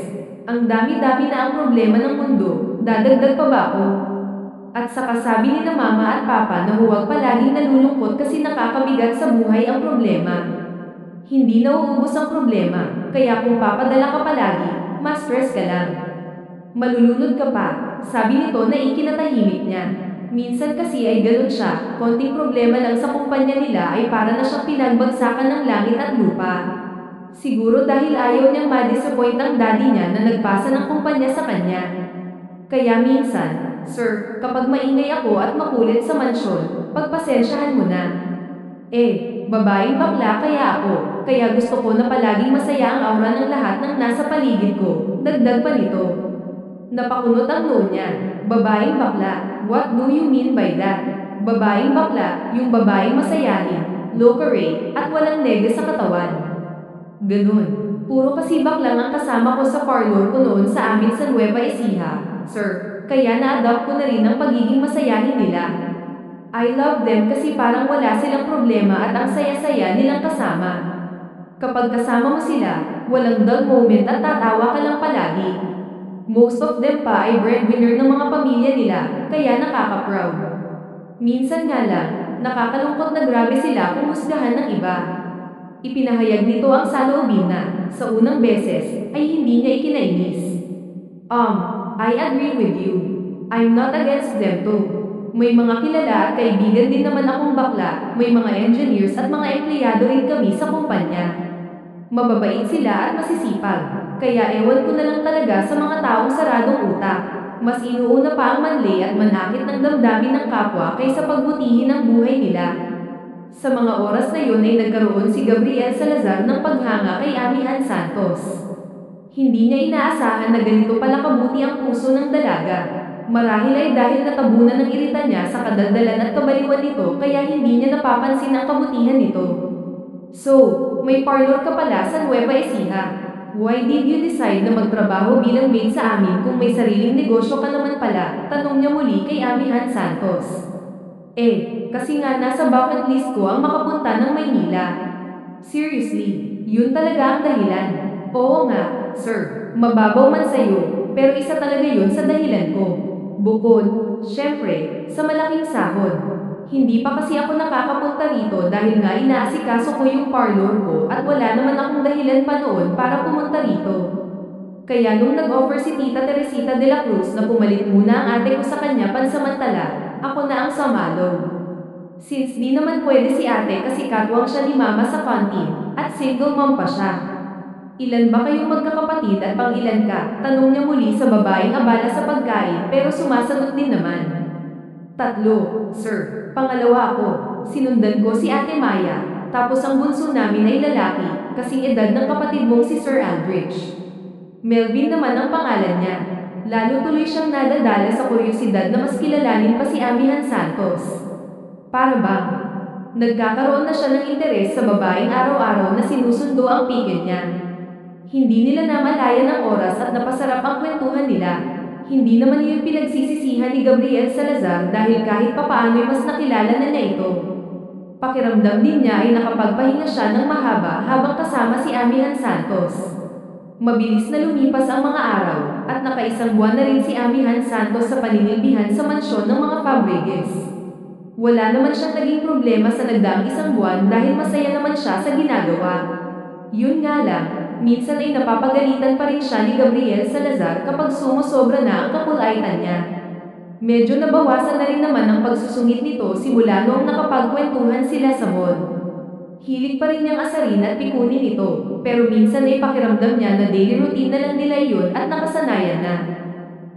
Ang dami-dami na ang problema ng mundo, dadagdag pa ba ako? At saka sabi ni na mama at papa na huwag palaging nalulungkot kasi nakakabigat sa buhay ang problema. Hindi nauubos ang problema, kaya kung papadala ka palagi, mas stress ka lang. Malulunod ka pa, sabi nito na ikinatahimik niya. Minsan kasi ay ganoon siya, konting problema lang sa kumpanya nila ay para na siyang pinagbagsakan ng langit at lupa. Siguro dahil ayaw niyang ma-disappoint ang daddy niya na nagpasa ng kumpanya sa kanya. Kaya minsan, sir, kapag maingay ako at makulit sa mansyon, pagpasensyahan mo na. Babaeng bakla kaya ako, kaya gusto ko na palaging masaya ang aura ng lahat ng nasa paligid ko, dagdag pa nito. Napakunot ang noo niya. Babaeng bakla, what do you mean by that? Babaeng bakla, yung babaeng masayahin, low-carate, at walang nega sa katawan. Ganun. Puro kasi baklang ang kasama ko sa parlor ko noon sa amin sa Nueva Ecija, sir. Kaya na-adopt ko na rin ang pagiging masayahin nila. I love them kasi parang wala silang problema at ang saya-saya nilang kasama. Kapag kasama mo sila, walang dull moment at tatawa ka lang palagi. Most of them pa ay breadwinner ng mga pamilya nila, kaya nakaka-proud. Minsan nga lang, nakakalungkot na grabe sila kung husgahan ng iba. Ipinahayag nito ang saloobin na, sa unang beses, ay hindi niya ikinainis. I agree with you. I'm not against them too. May mga kilala at kaibigan din naman akong bakla, may mga engineers at mga empleyado rin kami sa kumpanya. Mababait sila at masisipag, kaya ewan ko na lang talaga sa mga taong saradong utak. Mas inuuna pa ang manli at manakit ng damdamin ng kapwa kaysa pagbutihin ang buhay nila. Sa mga oras na yun ay nagkaroon si Gabriel Salazar ng paghanga kay Amihan Santos. Hindi niya inaasahan na ganito pala kabuti ang puso ng dalaga. Marahil ay dahil natabunan ng irita niya sa kadaldalan at kabaliwan nito kaya hindi niya napapansin ang kabutihan nito. So, may parlor ka pala sa Nueva Ecija. Why did you decide na magtrabaho bilang maid sa amin kung may sariling negosyo ka naman pala? Tanong niya muli kay Amihan Santos. Kasi nga nasa bucket list ko ang makapunta ng Maynila. Seriously, yun talaga ang dahilan. Oo nga, sir, mababaw man sa'yo, pero isa talaga yun sa dahilan ko. Bukod, syempre, sa malaking sahod. Hindi pa kasi ako nakakapunta rito dahil nga inaasikaso ko yung parlor ko at wala naman akong dahilan pa noon para pumunta rito. Kaya nung nag-offer si Tita Teresita de la Cruz na pumalit muna ang ate ko sa kanya pansamantala, ako na ang samalo. Since di naman pwede si ate kasi katwang siya ni mama sa canteen at single mom pa siya. Ilan ba kayong magkakapatid at pang-ilan ka? Tanong niya muli sa babaeng abala sa pagkain pero sumasagot din naman. 3, sir. Pangalawa ako. Sinundan ko si Ate Maya. Tapos ang bunso namin ay lalaki, kasing edad ng kapatid mong si Sir Aldrich. Melvin naman ang pangalan niya. Lalo tuloy siyang nadadala sa kuryosidad na mas kilalanin pa si Amihan Santos. Para bang nagkakaroon na siya ng interes sa babaeng araw-araw na sinusundo ang pikit niya. Hindi nila namalayan ang oras at napasarap ang kwentuhan nila. Hindi naman iyon pinagsisisihan ni Gabriel Salazar dahil kahit papaano'y mas nakilala na niya ito. Pakiramdam din niya ay nakapagpahinga siya ng mahaba habang kasama si Amihan Santos. Mabilis na lumipas ang mga araw, at nakaisang buwan na rin si Amihan Santos sa paninilbihan sa mansyon ng mga Fabregues. Wala naman siyang naging problema sa nagdaang isang buwan dahil masaya naman siya sa ginagawa. Yun nga lang, minsan ay napapagalitan pa rin siya ni Gabriel Salazar kapag sumusobra na ang kakulaitan niya. Medyo nabawasan na rin naman ang pagsusungit nito simula noong nakapagkwentuhan sila sa mall. Hilig pa rin niyang asarin at pikunin ito, pero minsan ay pakiramdam niya na daily routine na lang nila iyon at nakasanayan na.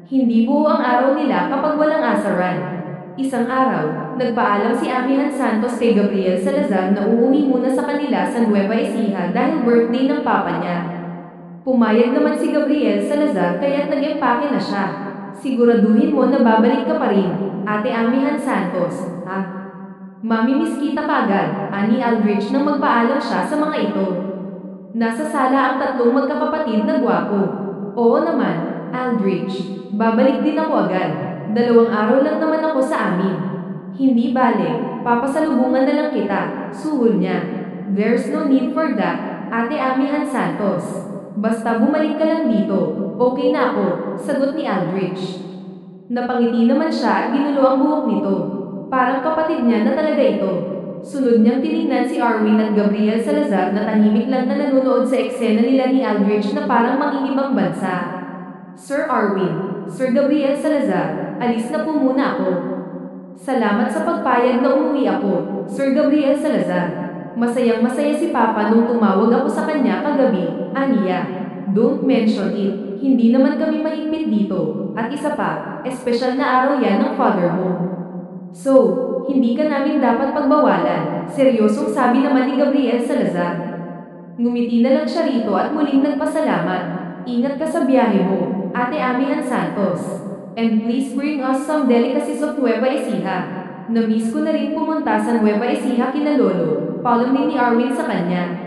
Hindi buo ang araw nila kapag walang asaran. Isang araw, nagpaalam si Amihan Santos kay Gabriel Salazar na uuwi muna sa kanila sa Nueva Ecija dahil birthday ng papa niya. Pumayag naman si Gabriel Salazar kaya't nag-empake na siya. Siguraduhin mo na babalik ka pa rin, Ate Amihan Santos, ha? Mamimiss kita kagad, ani Aldrich nang magpaalam siya sa mga ito. Nasa sala ang tatlong magkakapatid na gwapo. Oo naman, Aldrich, babalik din ako agad. 2 araw lang naman ako sa amin. Hindi bale, papasalubungan na lang kita, suhol niya. There's no need for that, Ate Amihan Santos. Basta bumalik ka lang dito, okay na ako, sagot ni Aldrich. Napangiti naman siya at ginulo ang buhok nito. Parang kapatid niya na talaga ito. Sunod niyang tiningnan si Arwin at Gabriel Salazar na tahimik lang na nanonood sa eksena nila ni Aldrich na parang mangingibang bansa. Sir Arwin, Sir Gabriel Salazar, alis na po muna ako. Salamat sa pagpayag na umuwi ako, Sir Gabriel Salazar. Masayang-masaya si Papa nung tumawag ako sa kanya kagabi, aniya. Don't mention it, hindi naman kami mahigpit dito. At isa pa, espesyal na araw yan ng father mo. So, hindi ka namin dapat pagbawalan, seryosong sabi naman ni Gabriel Salazar. Ngumiti na lang siya rito at muling nagpasalamat. Ingat ka sa biyahe mo, Ate Amihan Santos. And please bring us some delicacies of Nueva Ecija. Na-miss ko na rin pumunta sa Nueva Ecija kina Lolo, paalam din ni Arwin sa kanya.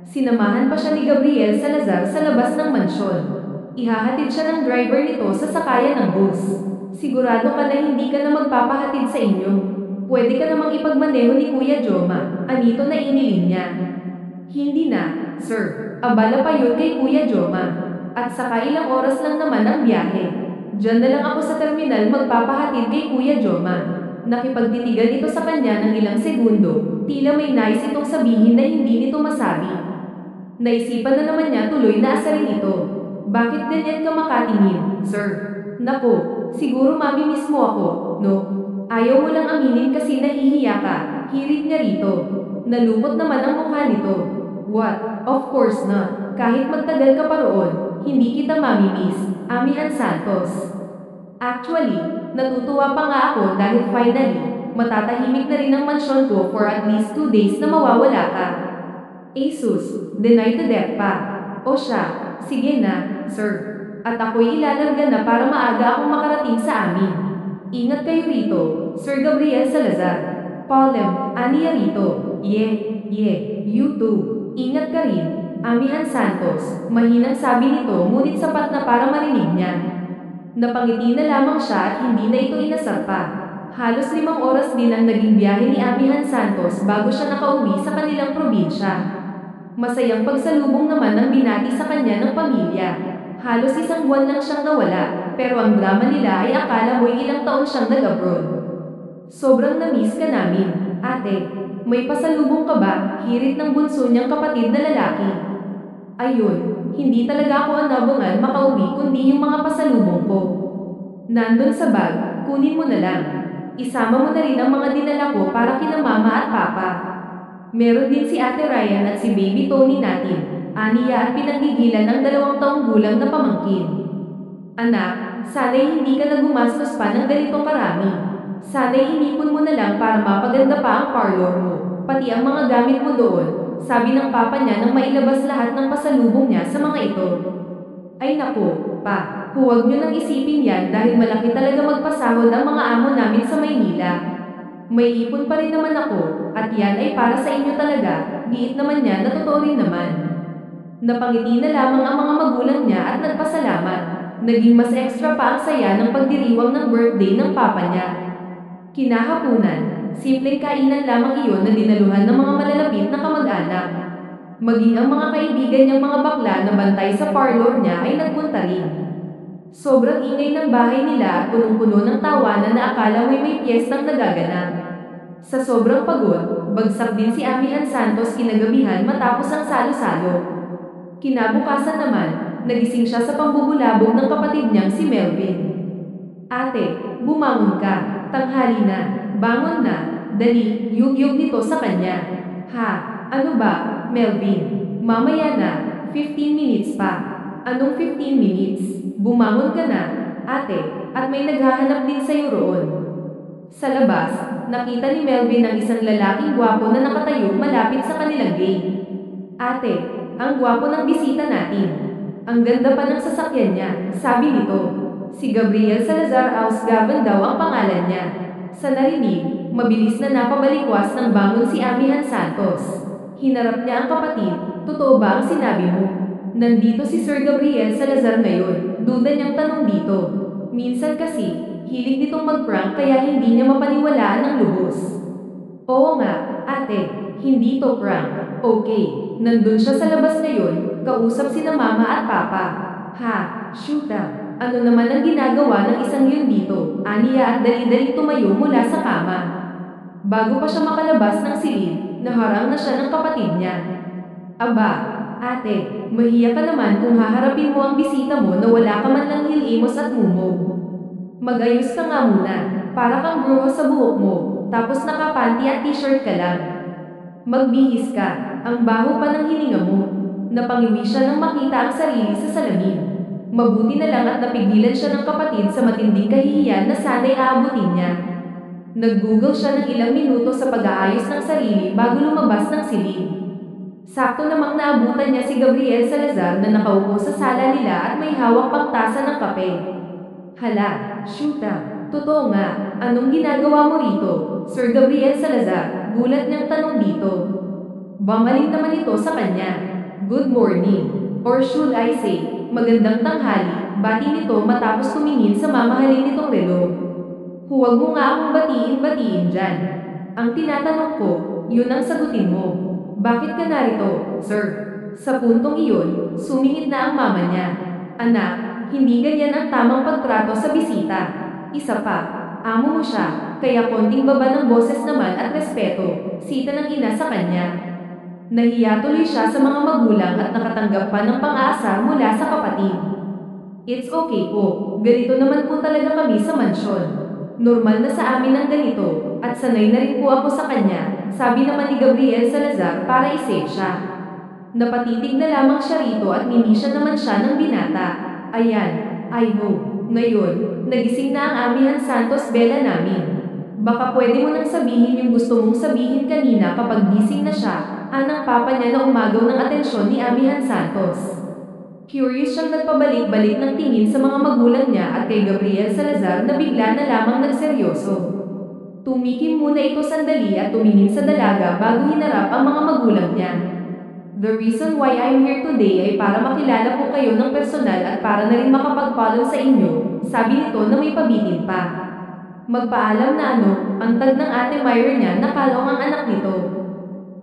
Sinamahan pa siya ni Gabriel Salazar sa labas ng mansyon. Ihahatid siya ng driver nito sa sakayan ng bus. Sigurado ka na hindi ka na magpapahatid sa inyo. Pwede ka namang ipagmaneho ni Kuya Joma, anito na inilin niya. Hindi na, sir. Abala pa yun kay Kuya Joma. At saka ilang oras lang naman ang biyahe. Diyan na lang ako sa terminal magpapahatid kay Kuya Joma. Nakipagtitigan ito sa kanya ng ilang segundo, tila may nais itong sabihin na hindi nito masabi. Naisipan na naman niya tuloy na asarin ito. Bakit ganyan ka makatingin, sir? Nako, siguro mamimiss mo ako, no? Ayaw mo lang aminin kasi nahihiya ka, hirit niya rito. Nalungkot naman ang mukha nito. What? Of course not. Kahit magtagal ka pa roon, hindi kita mamimiss, Amihan Santos. Actually, natutuwa pa nga ako dahil finally, matatahimik na rin ang mansyon ko for at least 2 days na mawawala ka. Asus, deny to death pa. O siya, sige na, sir. At ako'y ilalarga na para maaga akong makarating sa amin. Ingat kayo rito, Sir Gabriel Salazar. Paulem, aniya rito. You too. Ingat ka rin, Amihan Santos. Mahinang sabi nito ngunit sapat na para marinig niya. Napangiti na lamang siya at hindi na ito inasar pa. Halos 5 oras din ang naging biyahe ni Amihan Santos bago siya nakauwi sa kanilang probinsya. Masayang pagsalubong naman ang binati sa kanya ng pamilya. Halos 1 buwan lang siyang nawala, pero ang drama nila ay akala mo'y ilang taon siyang nag-abroad. Sobrang na-miss ka namin, ate. May pasalubong ka ba? Hirit ng bunso niyang kapatid na lalaki. Ayun, hindi talaga ako anabangan makauwi kundi yung mga pasalubong ko. Nandun sa bag, kunin mo na lang. Isama mo na rin ang mga dinala ko para kina mama at papa. Meron din si Ate Ryan at si Baby Tony natin, aniya at pinanggigilan ng 2 taong gulang na pamangkin. Anak, sana'y hindi ka na gumastos pa ng ganitong karami. Sana'y inipon mo na lang para mapaganda pa ang parlor mo, pati ang mga gamit mo doon, sabi ng papa niya nang mailabas lahat ng pasalubong niya sa mga ito. Ay naku, pa, huwag niyo nang isipin yan dahil malaki talaga magpasahod ang mga amo namin sa Maynila. May ipon pa rin naman ako, at yan ay para sa inyo talaga, giit naman niya na totoo rin naman. Napangiti na lamang ang mga magulang niya at nagpasalamat. Naging mas extra pa ang saya ng pagdiriwang ng birthday ng papa niya. Kinahapunan, simpleng kainan lamang iyon na dinaluhan ng mga malalapit na kamag-anak. Maging ang mga kaibigan niyang mga bakla na bantay sa parlor niya ay nagpunta rin. Sobrang ingay ng bahay nila at punong-puno ng tawanan na akala may piyestang nagaganap. Sa sobrang pagod, bagsak din si Amihan Santos kinagabihan matapos ang salo-salo. Kinabukasan naman, nagising siya sa pambubulabog ng kapatid niyang si Melvin. Ate, bumangon ka, tanghali na, bangon na, dali, yugyug nito sa kanya. Ha, ano ba, Melvin? Mamaya na, 15 minutes pa. Anong 15 minutes? Bumangon ka na, ate, at may naghahanap din sa'yo roon. Sa labas, nakita ni Melvin ang isang lalaking gwapo na nakatayo malapit sa kanilang gate. Ate, ang gwapo ng bisita natin. Ang ganda pa ng sasakyan niya, sabi nito. Si Gabriel Salazar Ausgaban daw ang pangalan niya. Sa narinig, mabilis na napabalikwas ng bangon si Amihan Santos. Hinarap niya ang kapatid, totoo ba ang sinabi mo? Nandito si Sir Gabriel Salazar ngayon, duda niyang tanong dito. Minsan kasi, hilig nitong mag-prank kaya hindi niya mapaniwalaan ng lubos. Oo nga, ate, hindi to prank. Okay, nandun siya sa labas ngayon, kausap sina mama at papa. Ha, shoota. Ano naman ang ginagawa ng isang yun dito? Aniya at dali-dali tumayo mula sa kama. Bago pa siya makalabas ng silid, naharang na siya ng kapatid niya. Aba, ate, mahiya ka naman kung haharapin mo ang bisita mo na wala ka man lang hilimos at mumog. Magayos ka nga muna, para kang bruho sa buhok mo, tapos nakapanty at t-shirt ka lang. Magbihis ka, ang baho pa ng hininga mo. Napangiwi siya nang makita ang sarili sa salamin. Mabuti na lang at napigilan siya ng kapatid sa matinding kahihiyan na sana'y aabutin niya. Nag-google siya ng ilang minuto sa pag-aayos ng sarili bago lumabas ng silid. Sakto namang naabutan niya si Gabriel Salazar na nakaupo sa sala nila at may hawak pang tasa ng kape. Hala, shoota, totoo nga, anong ginagawa mo rito, Sir Gabriel Salazar? Gulat niyang tanong dito. Bangaling naman ito sa kanya. Good morning, or should I say, magandang tanghali, bati nito matapos tumingin sa mamahalin nitong relo. Huwag mo nga akong batiin dyan. Ang tinatanong ko, yun ang sagutin mo. Bakit ka narito, sir? Sa puntong iyon, sumingit na ang mama niya. Anak, hindi ganyan ang tamang pagtrato sa bisita. Isa pa, amo mo siya, kaya konting baba ng boses naman at respeto, sita ng ina sa kanya. Nahiya tuloy siya sa mga magulang at nakatanggap pa ng pang-aasar mula sa kapatid. It's okay po, ganito naman po talaga kami sa mansyon. Normal na sa amin ang ganito, at sanay na rin po ako sa kanya, sabi naman ni Gabriel Salazar para i-save siya. Napatitig na lamang siya rito at minisya naman siya ng binata. Ayan, I hope. Ngayon, nagising na ang Amihan Santos Bella namin. Baka pwede mo nang sabihin yung gusto mong sabihin kanina kapag gising na siya, anang papa niya na umagaw ng atensyon ni Amihan Santos. Curious siyang nagpabalik-balik ng tingin sa mga magulang niya at kay Gabriel Salazar na bigla na lamang nagseryoso. Tumikim muna ito sandali at tumingin sa dalaga bago hinarap ang mga magulang niya. The reason why I'm here today ay para makilala po kayo ng personal at para na rin makapag-follow sa inyo, sabi nito na may pabitin pa. Magpaalam na ang tag ng ate Myra niya na kalong ang anak nito.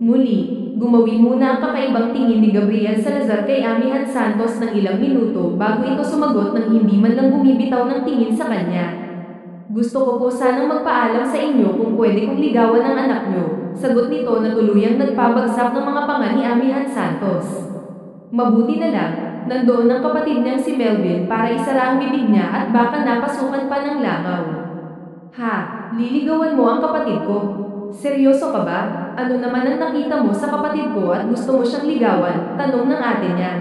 Muli, gumawi muna ang kakaibang tingin ni Gabriel Salazar kay Amihan Santos ng ilang minuto bago ito sumagot nang hindi man lang bumibitaw ng tingin sa kanya. Gusto ko po sanang magpaalam sa inyo kung pwede kong ligawan ang anak nyo, sagot nito na tuluyang nagpabagsak ng mga panga ni Amihan Santos. Mabuti na lang, nandoon ang kapatid niyang si Melvin para isara ang bibig niya at baka napasukan pa ng langaw. Ha, liligawan mo ang kapatid ko? Seryoso ka ba? Ano naman ang nakita mo sa kapatid ko at gusto mo siyang ligawan? Tanong ng ate niya.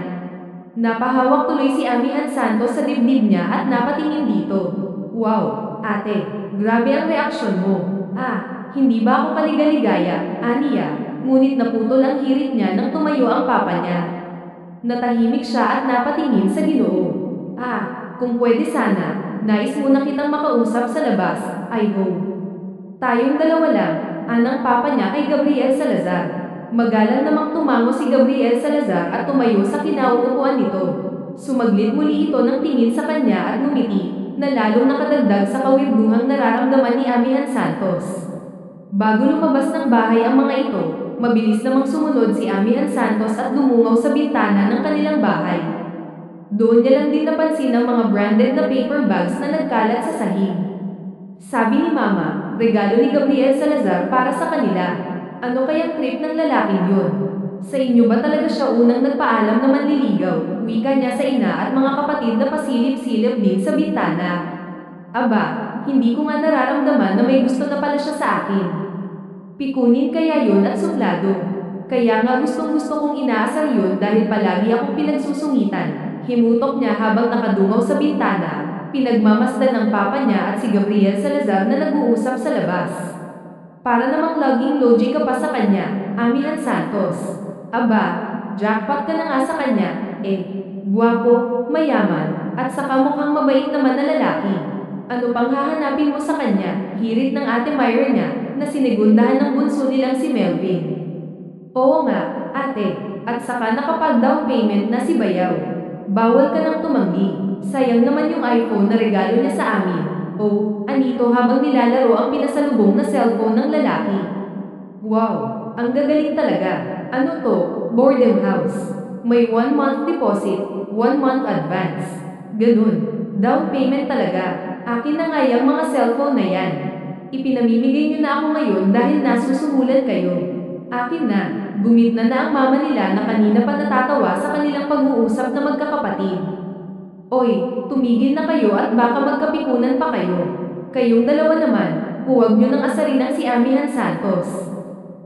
Napahawak tuloy si Amihan Santos sa dibdib niya at napatingin dito. Wow, ate, grabe ang reaksyon mo. Hindi ba ako kaligaligaya, Aniya? Ngunit naputol ang hirit niya nang tumayo ang papa niya. Natahimik siya at napatingin sa Ginoo. Kung pwede sana, nais mo na kitang makausap sa labas, I hope. Tayong dalawa lang, anang papa niya kay Gabriel Salazar. Magalang namang tumango si Gabriel Salazar at tumayo sa kinauupuan nito. Sumaglit muli ito ng tingin sa kanya at ngumiti, na lalong nakadagdag sa kawirduhang nararamdaman ni Amihan Santos. Bago lumabas ng bahay ang mga ito, mabilis namang sumunod si Amihan Santos at dumungaw sa bintana ng kanilang bahay. Doon niya lang din napansin ang mga branded na paper bags na nagkalat sa sahig. Sabi ni Mama, regalo ni Gabriel Salazar para sa kanila. Ano kayang trip ng lalaking yun? Sa inyo ba talaga siya unang nagpaalam na manliligaw? Wika niya sa ina at mga kapatid na pasilip-silip din sa bintana. Aba, hindi ko nga nararamdaman na may gusto na pala siya sa akin. Pikunin kaya yun at suplado. Kaya nga gustong-gusto kong inaasar yun dahil palagi akong pinagsusungitan. Himutok niya habang nakadungaw sa bintana. Pinagmamasdan ng papa niya at si Gabriel Salazar na nag-uusap sa labas. Para namang laging logic ka pa sa kanya, Amihan Santos. Aba, jackpot ka na nga sa kanya, guwapo, mayaman, at saka mukhang mabait naman na lalaki. Ano pang hahanapin mo sa kanya? Hirit ng ate Myra niya, na sinigundahan ng bunso nilang si Melvin. Oo nga, ate, at saka nakapag-down payment na si Bayaw. Bawal ka nang tumanggi, sayang naman yung iPhone na regalo niya sa amin. Oh, anito habang nilalaro ang pinasalubong na cellphone ng lalaki. Wow, ang gagaling talaga. Ano to? Boarding house. May 1 month deposit, 1 month advance. Ganun. Down payment talaga. Akin na nga yung mga cellphone na yan. Ipinamimigay niyo na ako ngayon dahil nasusumulan kayo. Akin na. Gumit na ang mama nila na kanina pa natatawa sa kanilang pag-uusap na magkakapatid. Oy, tumigil na kayo at baka magkapikunan pa kayo. Kayong dalawa naman, huwag nyo nang asarin ang si Amihan Santos.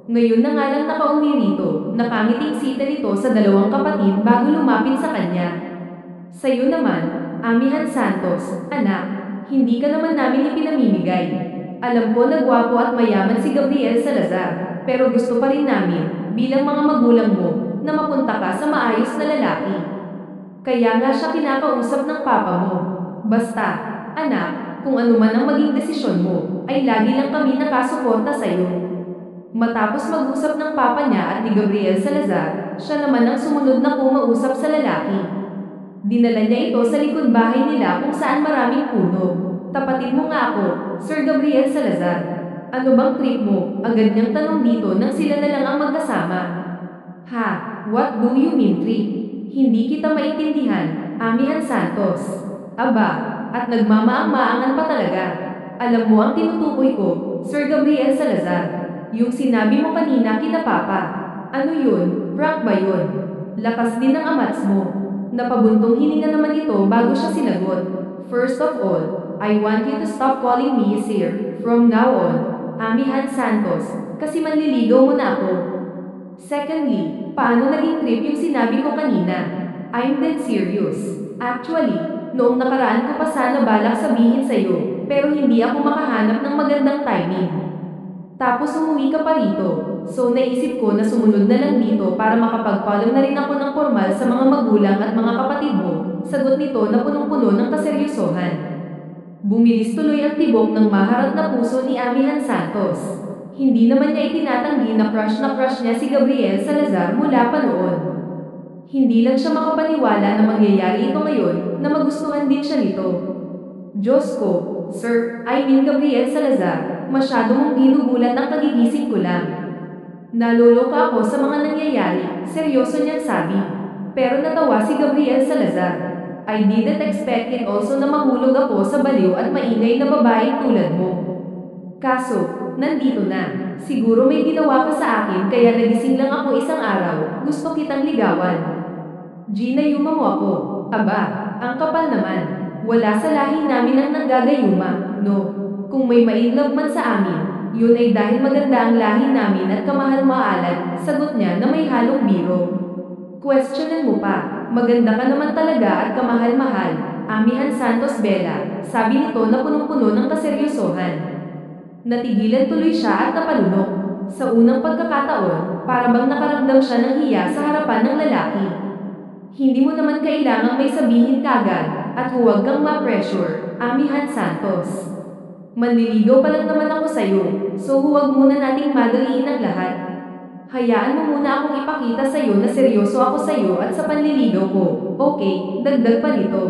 Ngayon na nga lang nakauwi rito, nakangiting sita nito sa dalawang kapatid bago lumapit sa kanya. Sa'yo naman, Amihan Santos, anak, hindi ka naman namin ipinamimigay. Alam ko na gwapo at mayaman si Gabriel Salazar, pero gusto pa rin namin, bilang mga magulang mo, na mapunta ka sa maayos na lalaki. Kaya nga siya kinakausap ng papa mo. Basta, anak, kung ano man ang maging desisyon mo, ay lagi lang kami nakasuporta sa iyo. Matapos mag-usap ng papa niya at ni Gabriel Salazar, siya naman ang sumunod na kumausap sa lalaki. Dinala niya ito sa likod bahay nila kung saan maraming puno. Tapatin mo nga ako, Sir Gabriel Salazar. Ano bang trip mo? Agad niyang tanong dito nang sila na lang ang magkasama. Ha, what do you mean trip? Hindi kita maintindihan, Amihan Santos. Aba, at nagmamaang-maangan pa talaga. Alam mo ang tinutukoy ko, Sir Gabriel Salazar. Yung sinabi mo kanina kina Papa. Ano yun? Prank ba yun? Lakas din ng amats mo. Napabuntong hininga naman ito bago siya sinagot. First of all, I want you to stop calling me sir. From now on, Amihan Santos, kasi manliligaw mo na ako. Secondly, paano naging trip yung sinabi ko kanina? I'm dead serious. Actually, noong nakaraan ko pa sana balak sabihin sa'yo, pero hindi ako makahanap ng magandang timing. Tapos umuwi ka pa rito, so naisip ko na sumunod na lang dito para makapagpaalam na rin ako ng formal sa mga magulang at mga kapatid mo, sagot nito na punong-puno ng kaseryosohan. Bumilis tuloy ang tibok ng maharap na puso ni Amihan Santos. Hindi naman niya itinatanggi na crush niya si Gabriel Salazar mula pa noon. Hindi lang siya makapaniwala na mangyayari ito ngayon na magustuhan din siya nito. Diyos ko, Sir, I mean Gabriel Salazar, masyado mong ginugulat ang kagigising ko lang. Naloloka ako sa mga nangyayari, seryoso niyang sabi. Pero natawa si Gabriel Salazar. I didn't expect it also na mahulog ako sa baliw at maingay na babaeng tulad mo. Kaso, nandito na. Siguro may ginawa ka sa akin kaya nagising lang ako isang araw. Gusto kitang ligawan. Gina, yuma mo ako. Aba, ang kapal naman. Wala sa lahi namin ang nanggagayuma. No. Kung may ma-inlove man sa amin, yun ay dahil maganda ang lahi namin at kamahal-maalan, sagot niya na may halong biro. Questionan mo pa. Maganda ka naman talaga at kamahal-mahal. Amihan Santos Bella, sabi nito na punong-puno ng kaseryosohan. Natigilan tuloy siya at napalunok. Sa unang pagkakataon, para bang nakaramdam siya ng hiya sa harapan ng lalaki. Hindi mo naman kailangang may sabihin kagad, at huwag kang ma-pressure, Amihan Santos. Manliligaw pa lang naman ako sa'yo, so huwag muna nating madaliin ang lahat. Hayaan mo muna akong ipakita sa'yo na seryoso ako sa'yo at sa panliligaw ko. Okay, dagdag pa nito.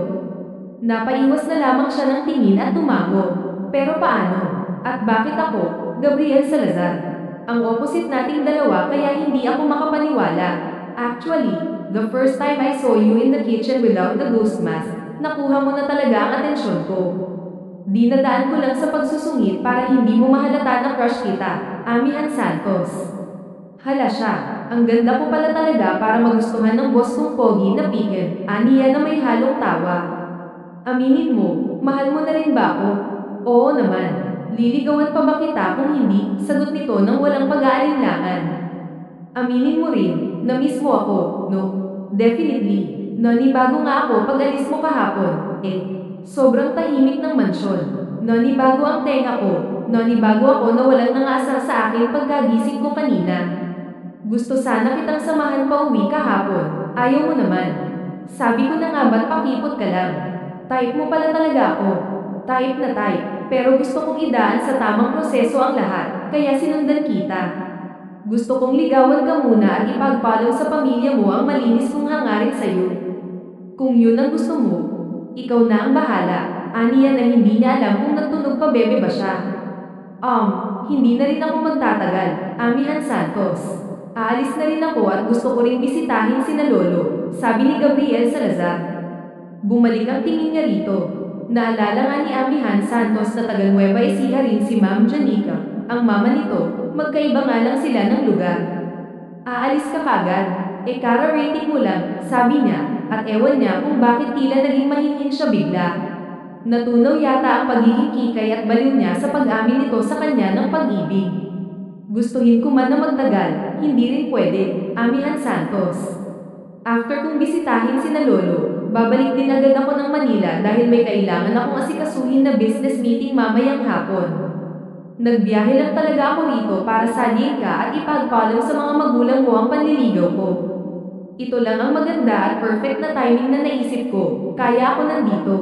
Napaiwas na lamang siya ng tingin at tumango. Pero paano? At bakit ako, Gabriel Salazar? Ang opposite nating dalawa kaya hindi ako makapaniwala. Actually, the first time I saw you in the kitchen without the ghost mask, nakuha mo na talaga ang atensyon ko. Dinadaan ko lang sa pagsusungit para hindi mo mahalata na crush kita, Amihan Santos. Hala siya, ang ganda ko pala talaga para magustuhan ng boss kong pogi na piken, aniya na may halong tawa. Aminin mo, mahal mo na rin ba ako? Oo naman. Liligawan pa ba kita kung hindi? Sagot nito nang walang pag-aalinlangan. Aminin mo rin, na-miss mo ako, no? Definitely. Nanibago nga ako pag alis mo kahapon. Sobrang tahimik ng mansyon. Nanibago ang tenga ko. Nanibago ako na walang nangasar sa akin pagkagising ko kanina. Gusto sana kitang samahan pa uwi kahapon. Ayaw mo naman. Sabi ko na nga ba't pakipot ka lang? Type mo pala talaga ako. Type na type. Pero gusto kong idaan sa tamang proseso ang lahat. Kaya sinundan kita. Gusto kong ligawan ka muna at ipagpalaw sa pamilya mo ang malinis kong hangarin sa'yo. Kung yun ang gusto mo, ikaw na ang bahala. Aniya na hindi niya alam kung nagtunog pa bebe ba siya. Hindi na rin ako magtatagal. Amihan Santos. Aalis na rin ako at gusto ko ring bisitahin sina Lolo, sabi ni Gabriel Salazar. Bumalik ang tingin niya rito. Naalala nga ni Amihan Santos na taga Nueva Ecija rin si Ma'am Janica, ang mama nito, magkaiba nga lang sila ng lugar. Aalis ka kagad, kara-rating mo lang, sabi niya, at ewan niya kung bakit tila naging mahinhin siya bigla. Natunaw yata ang pagiging kikay at baliw niya sa pag-amin nito sa kanya ng pag-ibig. Gustuhin ko man na magtagal, hindi rin pwede, Amihan Santos. After kong bisitahin sina Lolo, babalik din agad ako ng Manila dahil may kailangan akong asikasuhin na business meeting mamayang hapon. Nagbiyahe lang talaga ako rito para saliin ka at ipagpalaw sa mga magulang mo ang panliligaw ko. Ito lang ang maganda at perfect na timing na naisip ko, kaya ako nandito.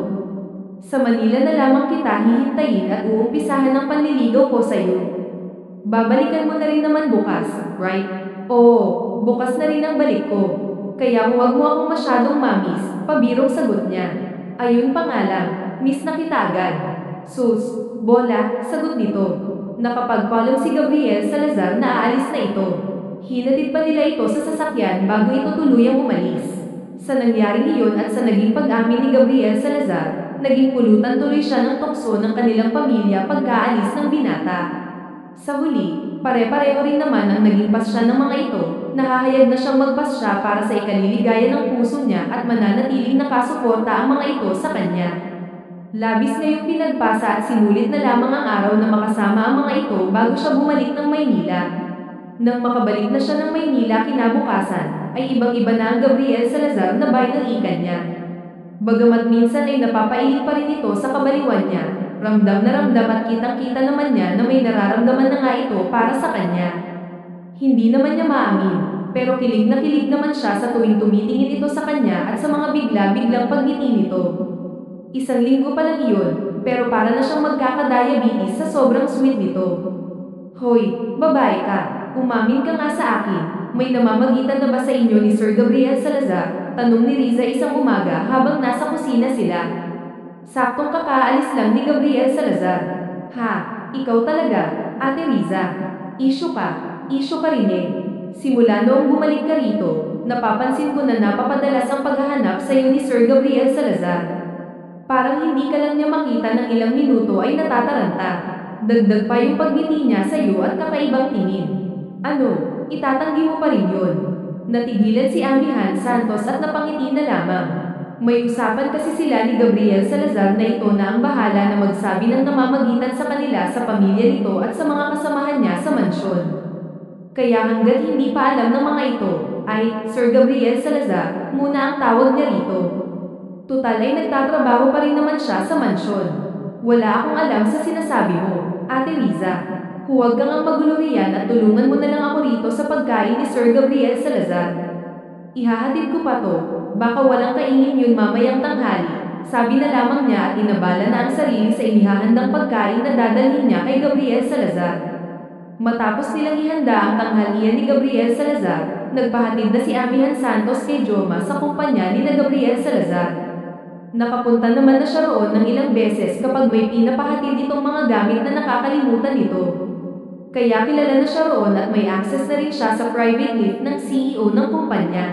Sa Manila na lamang kita hihintayin at uumpisahan ang panliligaw ko sa'yo. Babalikan mo na rin naman bukas, right? Oo, bukas na rin ang balik ko. Kaya huwag mo akong masyadong mamis, pabirong sagot niya. Ayun pa nga lang, miss na kita agad. Sus, bola, sagot nito. Nakapagpalong si Gabriel Salazar na aalis na ito. Hinatid pa nila ito sa sasakyan bago ito tuluyang umalis. Sa nangyaring iyon at sa naging pag-amin ni Gabriel Salazar, naging pulutan tuloy siya ng tukso ng kanilang pamilya pagkaalis ng binata. Sa huli, pare-pareho rin naman ang naging pasya ng mga ito, nahahayag na siyang magpasya para sa ikaliligaya ng puso niya at mananatiling nakasuporta ang mga ito sa kanya. Labis ngayong pinagpasa at sinulit na lamang ang araw na makasama ang mga ito bago siya bumalik ng Maynila. Nang makabalik na siya ng Maynila kinabukasan, ay ibang-iba na ang Gabriel Salazar na bainalikan niya. Bagamat minsan ay napapailing pa rin ito sa kabaliwan niya, ramdam na ramdam at kitang-kita naman niya na may nararamdaman na nga ito para sa kanya. Hindi naman niya maamin, pero kilig na kilig naman siya sa tuwing tumitingin ito sa kanya at sa mga bigla-biglang pagngiti nito. Isang linggo pa lang iyon, pero para na siyang magkakadiabetes sa sobrang sweet nito. Hoy, babae ka, umamin ka nga sa akin, may namamagitan na ba sa inyo ni Sir Gabriel Salazar? Tanong ni Riza isang umaga habang nasa kusina sila. Saktong kakaalis lang ni Gabriel Salazar. Ha, ikaw talaga, Ate Riza. Issue ka rin eh. Simula noong bumalik ka rito, napapansin ko na napapadalas ang paghahanap sa iyo ni Sir Gabriel Salazar. Parang hindi ka lang niya makita ng ilang minuto ay natataranta. Dagdag pa yung pagngiti niya sa iyo at kakaibang tingin. Ano, itatanggi mo pa rin yun? Natigilan si Amihan Santos at napangiti na lamang. May usapan kasi sila ni Gabriel Salazar na ito na ang bahala na magsabi ng namamagitan sa kanila sa pamilya nito at sa mga kasamahan niya sa mansyon. Kaya hanggat hindi pa alam ng mga ito, ay Sir Gabriel Salazar muna ang tawag niya rito. Tutal ay nagtatrabaho pa rin naman siya sa mansyon. Wala akong alam sa sinasabi mo, Ate Riza. Huwag kang ang magulo riyan at tulungan mo na lang ako rito sa pagkain ni Sir Gabriel Salazar. Ihahatid ko pa to, baka walang kainin yun mamayang tanghali, sabi na lamang niya at inabala na ang sarili sa inihahandang pagkain na dadalhin niya kay Gabriel Salazar. Matapos nilang ihanda ang tanghalian ni Gabriel Salazar, nagpahatid na si Amihan Santos kay Joma sa kumpanya ni na Gabriel Salazar. Nakapunta naman na siya roon ng ilang beses kapag may pinapahatid itong mga gamit na nakakalimutan nito. Kaya kilala na siya roon at may access na rin siya sa private lift ng CEO ng kumpanya.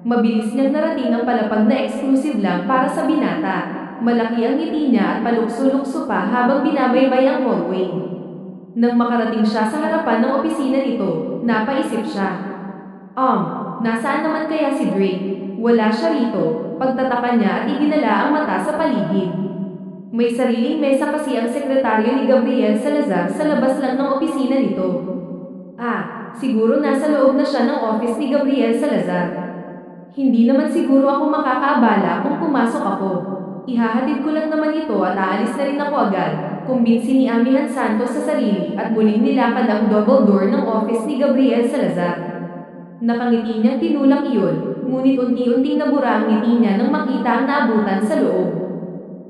Mabilis niyang narating ang palapag na exclusive lang para sa binata. Malaki ang ngiti niya at palukso-lukso pa habang binabaybay ang hallway. Nang makarating siya sa harapan ng opisina nito, napaisip siya. Nasaan naman kaya si Drake? Wala siya rito, pagtataka niya at iginala ang mata sa paligid. May sariling mesa kasi ang sekretaryo ni Gabriel Salazar sa labas lang ng opisina nito. Siguro nasa loob na siya ng office ni Gabriel Salazar. Hindi naman siguro ako makakaabala kung pumasok ako. Ihahatid ko lang naman ito at aalis na rin ako agad. Kumbinsi ni Amihan Santos sa sarili at muling nilakad ang double door ng office ni Gabriel Salazar. Nakangiti niyang tinulak iyon, ngunit unti-unting nabura ang ngiti niya nang makita ang naabutan sa loob.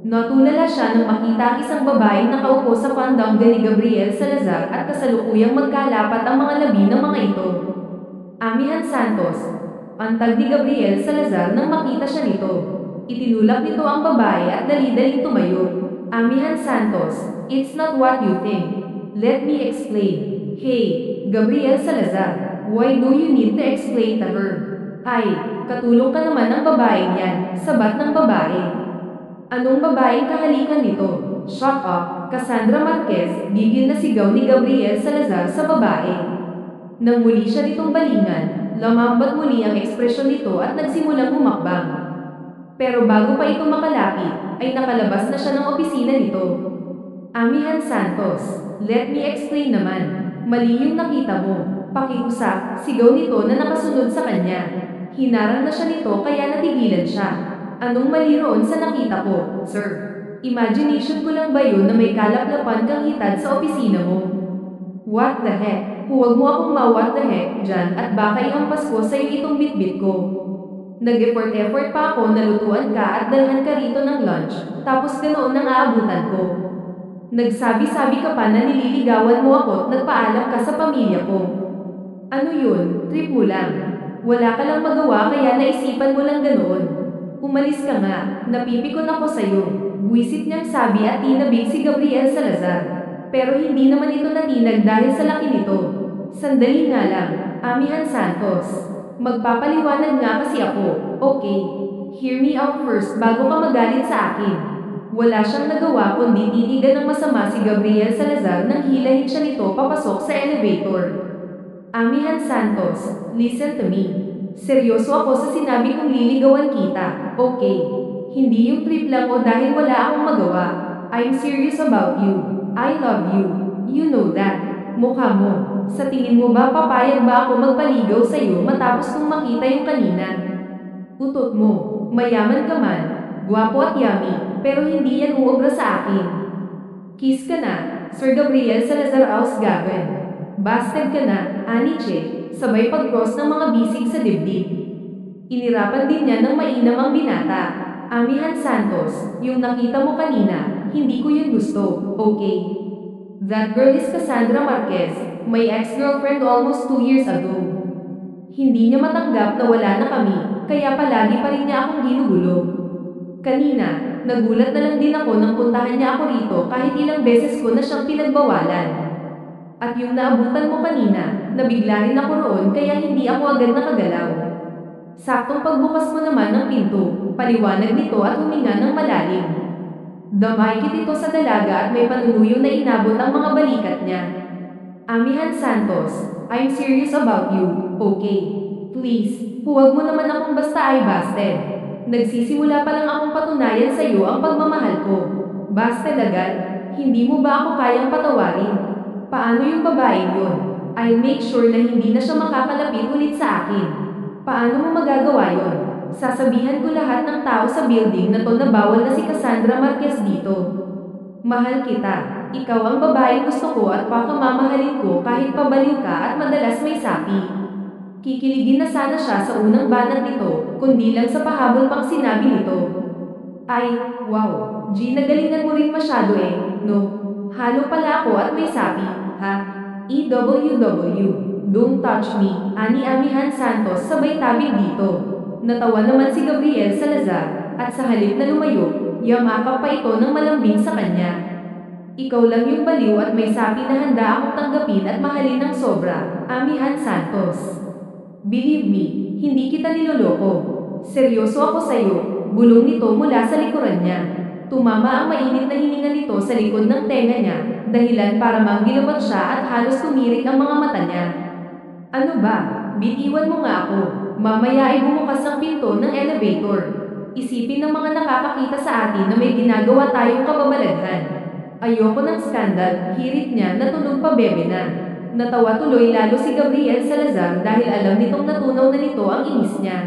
Natulala siya nang makita ang isang babaeng nakaupo sa pandangga ni Gabriel Salazar at kasalukuyang magkalapat ang mga labi ng mga ito. Amihan Santos, antag ni Gabriel Salazar nang makita siya nito. Itinulak nito ang babae at dali-daling tumayo. Amihan Santos, it's not what you think. Let me explain. Hey, Gabriel Salazar, why do you need to explain to her? Katulong ka naman ng babaeng yan, sabat ng babae. Anong babaeng kahalikan nito? Shut up, Cassandra Marquez, gigil na sigaw ni Gabriel Salazar sa babae. Nang muli siya nitong balingan, lamambat muli ang ekspresyon nito at nagsimulang humakbang. Pero bago pa ito makalapit, ay nakalabas na siya ng opisina nito. Amihan Santos, let me explain naman. Mali yung nakita mo. Pakiusap, sigaw nito na nakasunod sa kanya. Hinarang na siya nito kaya natigilan siya. Anong mali roon sa nakita ko, sir? Imagination ko lang ba yun na may kalaplapan kang hitad sa opisina mo? What the heck? Huwag mo akong ma-what the heck dyan at baka ihampas ko sa'yo itong bitbit ko. Nag-effort pa ako na lutuan ka at dalhan ka rito ng lunch, tapos ganoon ang aabutan ko. Nagsabi-sabi ka pa na nililigawan mo ako at nagpaalam ka sa pamilya ko. Ano yun? Trip mo lang. Wala ka lang magawa kaya naisipan mo lang ganoon. Umalis ka nga, napipikon ako sa'yo. Buwisit niyang sabi at tinabig si Gabriel Salazar. Pero hindi naman ito natinag dahil sa laki nito. Sandali nga lang, Amihan Santos. Magpapaliwanag nga kasi ako, okay? Hear me out first bago ka magalit sa akin. Wala siyang nagawa kundi titigan ng masama si Gabriel Salazar nang hilahin siya nito papasok sa elevator. Amihan Santos, listen to me. Seryoso ako sa sinabi kong liligawan kita, okay? Hindi yung trip lang o dahil wala akong magawa. I'm serious about you. I love you. You know that. Mukha mo. Sa tingin mo ba papayag ba ako magpaligaw sa iyo matapos kong makita yung kanina? Utot mo, mayaman ka man, gwapo at yummy, pero hindi yan uobra sa akin. Kiss ka na, Sir Gabriel Salazar Ausgaben. Busted ka na, Aniche, sabay pag-cross ng mga bisig sa dibdib. Inirapan din niya ng mainam ang binata. Amihan Santos, yung nakita mo kanina, hindi ko yun gusto, okay? That girl is Cassandra Marquez, my ex-girlfriend almost 2 years ago. Hindi niya matanggap na wala na kami, kaya palagi pa rin niya akong ginugulo. Kanina, nagulat na lang din ako nang puntahan niya ako rito kahit ilang beses ko na siyang pinagbawalan. At yung naabutan mo kanina, nabigla rin ako roon kaya hindi ako agad nakagalaw. Saktong pagbukas mo naman ng pinto, paliwanag nito at huminga ng malalim. Damay ito sa dalaga at may panunuyo na inabot ang mga balikat niya. Amihan Santos, I'm serious about you, okay? Please, huwag mo naman akong basta ay busted. Nagsisimula pa lang akong patunayan sa iyo ang pagmamahal ko. Busted agad, hindi mo ba ako kayang patawarin? Paano yung babaeng yun? I'll make sure na hindi na siya makakalapit ulit sa akin. Paano mo magagawa yun? Sasabihan ko lahat ng tao sa building na to na bawal na si Cassandra Marquez dito. Mahal kita. Ikaw ang babaeng gusto ko at pakamamahalin ko kahit pabaliw ka at madalas may sapi. Kikiligin na sana siya sa unang banat nito, kundi lang sa pahabol pang sinabi nito. Ay, wow, G, nagalingan mo rin masyado no? Halo pala ako at may sapi, ha? EWW, don't touch me, ani Amihan Santos sabay tabig dito. Natawa naman si Gabriel Salazar, at sa halip na lumayo, yamakap pa ito ng malambing sa kanya. Ikaw lang yung baliw at may sapi na handa akong tanggapin at mahalin ng sobra, Amihan Santos. Believe me, hindi kita niloloko. Seryoso ako sa'yo, bulong nito mula sa likuran niya. Tumama ang mainit na hininga nito sa likod ng tenga niya, dahilan para manggilabot siya at halos tumirik ang mga mata niya. Ano ba? Bitiwan mo nga ako. Mamaya ay bumukas ang pinto ng elevator. Isipin ng mga nakakakita sa atin na may ginagawa tayong kababalaghan. Ayoko ng skandal, hirit niya na tunog pa bebe na. Natawa tuloy lalo si Gabriel Salazar dahil alam nitong natunaw na nito ang inis niya.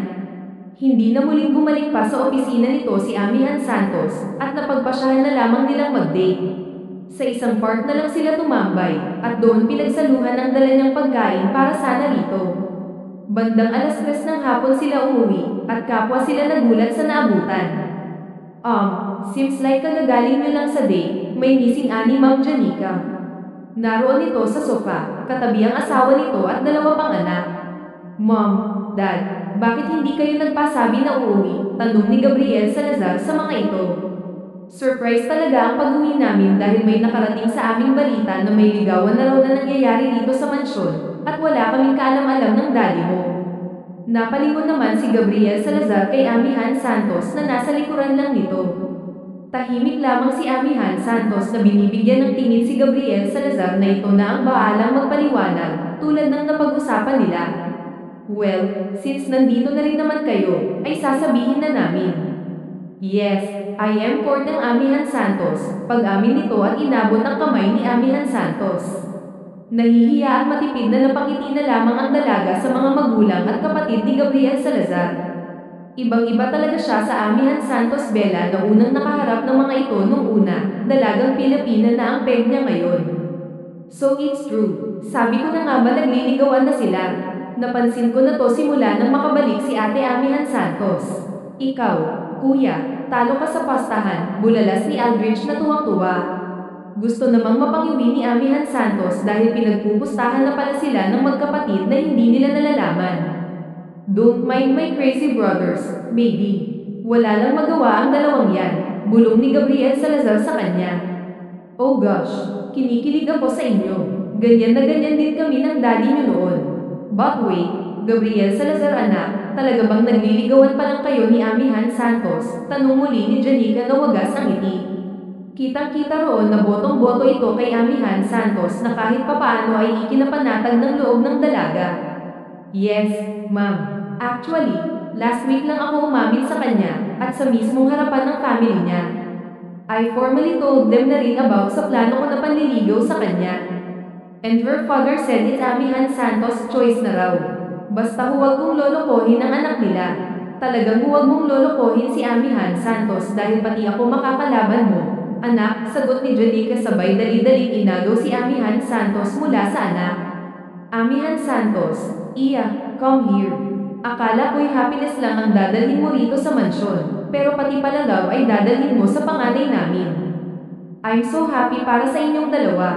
Hindi na muling bumalik pa sa opisina nito si Amihan Santos at napagpasyahan na lamang nilang mag-date. Sa isang park na lang sila tumambay at doon pinagsaluhan ang dala niyang pagkain para sana rito. Bandang 3:00 ng hapon sila umuwi at kapwa sila nagulat sa naabutan. Seems like kagagaling niyo lang sa date, may missing ani Ma'am Janica. Naroon ito sa sofa, katabi ang asawa nito at 2 pang anak. Mom, Dad, bakit hindi kayo nagpasabi na uuwi? Tanong ni Gabriel Salazar sa mga ito. Surprise talaga ang pag-uwi namin dahil may nakarating sa aming balita na may ligawan na raw na nangyayari dito sa mansyon at wala kaming kaalam-alam ng daddy mo. Napalingon naman si Gabriel Salazar kay Amihan Santos na nasa likuran lang nito. Tahimik lamang si Amihan Santos na binibigyan ng tingin si Gabriel Salazar na ito na ang baalang magpaliwanag tulad ng napag-usapan nila. Well, since nandito na rin naman kayo, ay sasabihin na namin. Yes, I am court ng Amihan Santos, pag-amin nito at inabot ang kamay ni Amihan Santos. Nahihiya at matipid na napangiti na lamang ang dalaga sa mga magulang at kapatid ni Gabriel Salazar. Ibang-iba talaga siya sa Amihan Santos Bella na unang nakaharap ng mga ito nung una, dalagang Pilipina na ang peg niya ngayon. So it's true, sabi ko na nga ba nagliligawan na sila? Napansin ko na to simula nang makabalik si Ate Amihan Santos. Ikaw, kuya, talo ka sa pastahan, bulalas ni Aldrich na tuwang-tuwa. Gusto namang mapangiwi ni Amihan Santos dahil pinagpupustahan na pala sila ng magkapatid na hindi nila nalalaman. Don't mind my crazy brothers, baby. Wala lang magawa ang dalawang yan, bulong ni Gabriel Salazar sa kanya. Oh gosh, kinikilig ako sa inyo. Ganyan na ganyan din kami ng daddy niyo noon. But wait, Gabriel Salazar anak, talaga bang nagliligawan pa lang kayo ni Amihan Santos? Tanong muli ni Janica na wagas ang ngiti. Kitang-kita roon na botong-boto ito kay Amihan Santos na kahit papaano ay ikinapanatag ng loob ng dalaga. Yes, ma'am. Actually, last week lang ako umamin sa kanya at sa mismong harapan ng family niya. I formally told them na rin about sa plano ko na panliligaw sa kanya. And her father said it's Amihan Santos' choice na raw. Basta huwag mong lolokohin ang anak nila. Talagang huwag mong lolokohin si Amihan Santos dahil pati ako makakalaban mo. Anak, sagot ni Janica sabay dali-daling inagaw si Amihan Santos mula sa anak. Amihan Santos, Iya, come here. Akala ko'y happiness lang ang dadalhin mo rito sa mansyon, pero pati pala love ay dadalhin mo sa panganay namin. I'm so happy para sa inyong dalawa.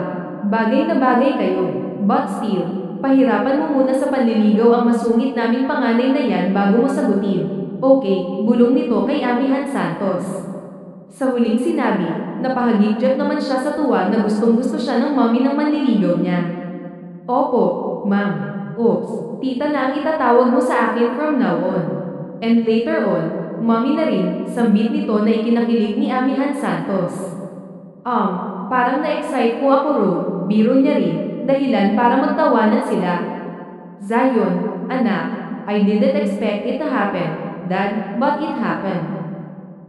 Bagay na bagay kayo, but still, pahirapan mo muna sa panliligaw ang masungit naming panganay na yan bago mo sagutin. Okay, bulong nito kay Amihan Santos. Sa huling sinabi, napahagigyat naman siya sa tuwa na gustong-gusto siya ng mommy ng manliligaw niya. Opo, ma'am. Oops, tita na ang itatawag mo sa akin from now on. And later on, mommy na rin, sambit nito na ikinakilig ni Amihan Santos. Parang na-excite ko ako ro, biro niya rin, dahilan para magtawanan sila. Zion, anak, I didn't expect it to happen, Dad, but it happened.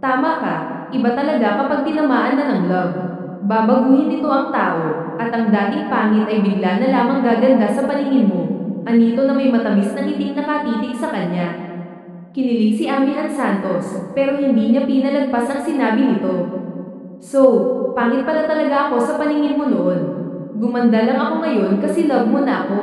Tama ka, iba talaga kapag tinamaan na ng love. Babaguhin nito ang tao, at ang dating pangit ay bigla na lamang gaganda sa paningin mo. Anito na may matamis na ngiting nakatitig sa kanya. Kinilig si Amihan Santos, pero hindi niya pinalagpas ang sinabi nito. So, pangit pala talaga ako sa paningin mo noon. Gumanda lang ako ngayon kasi love mo na ako.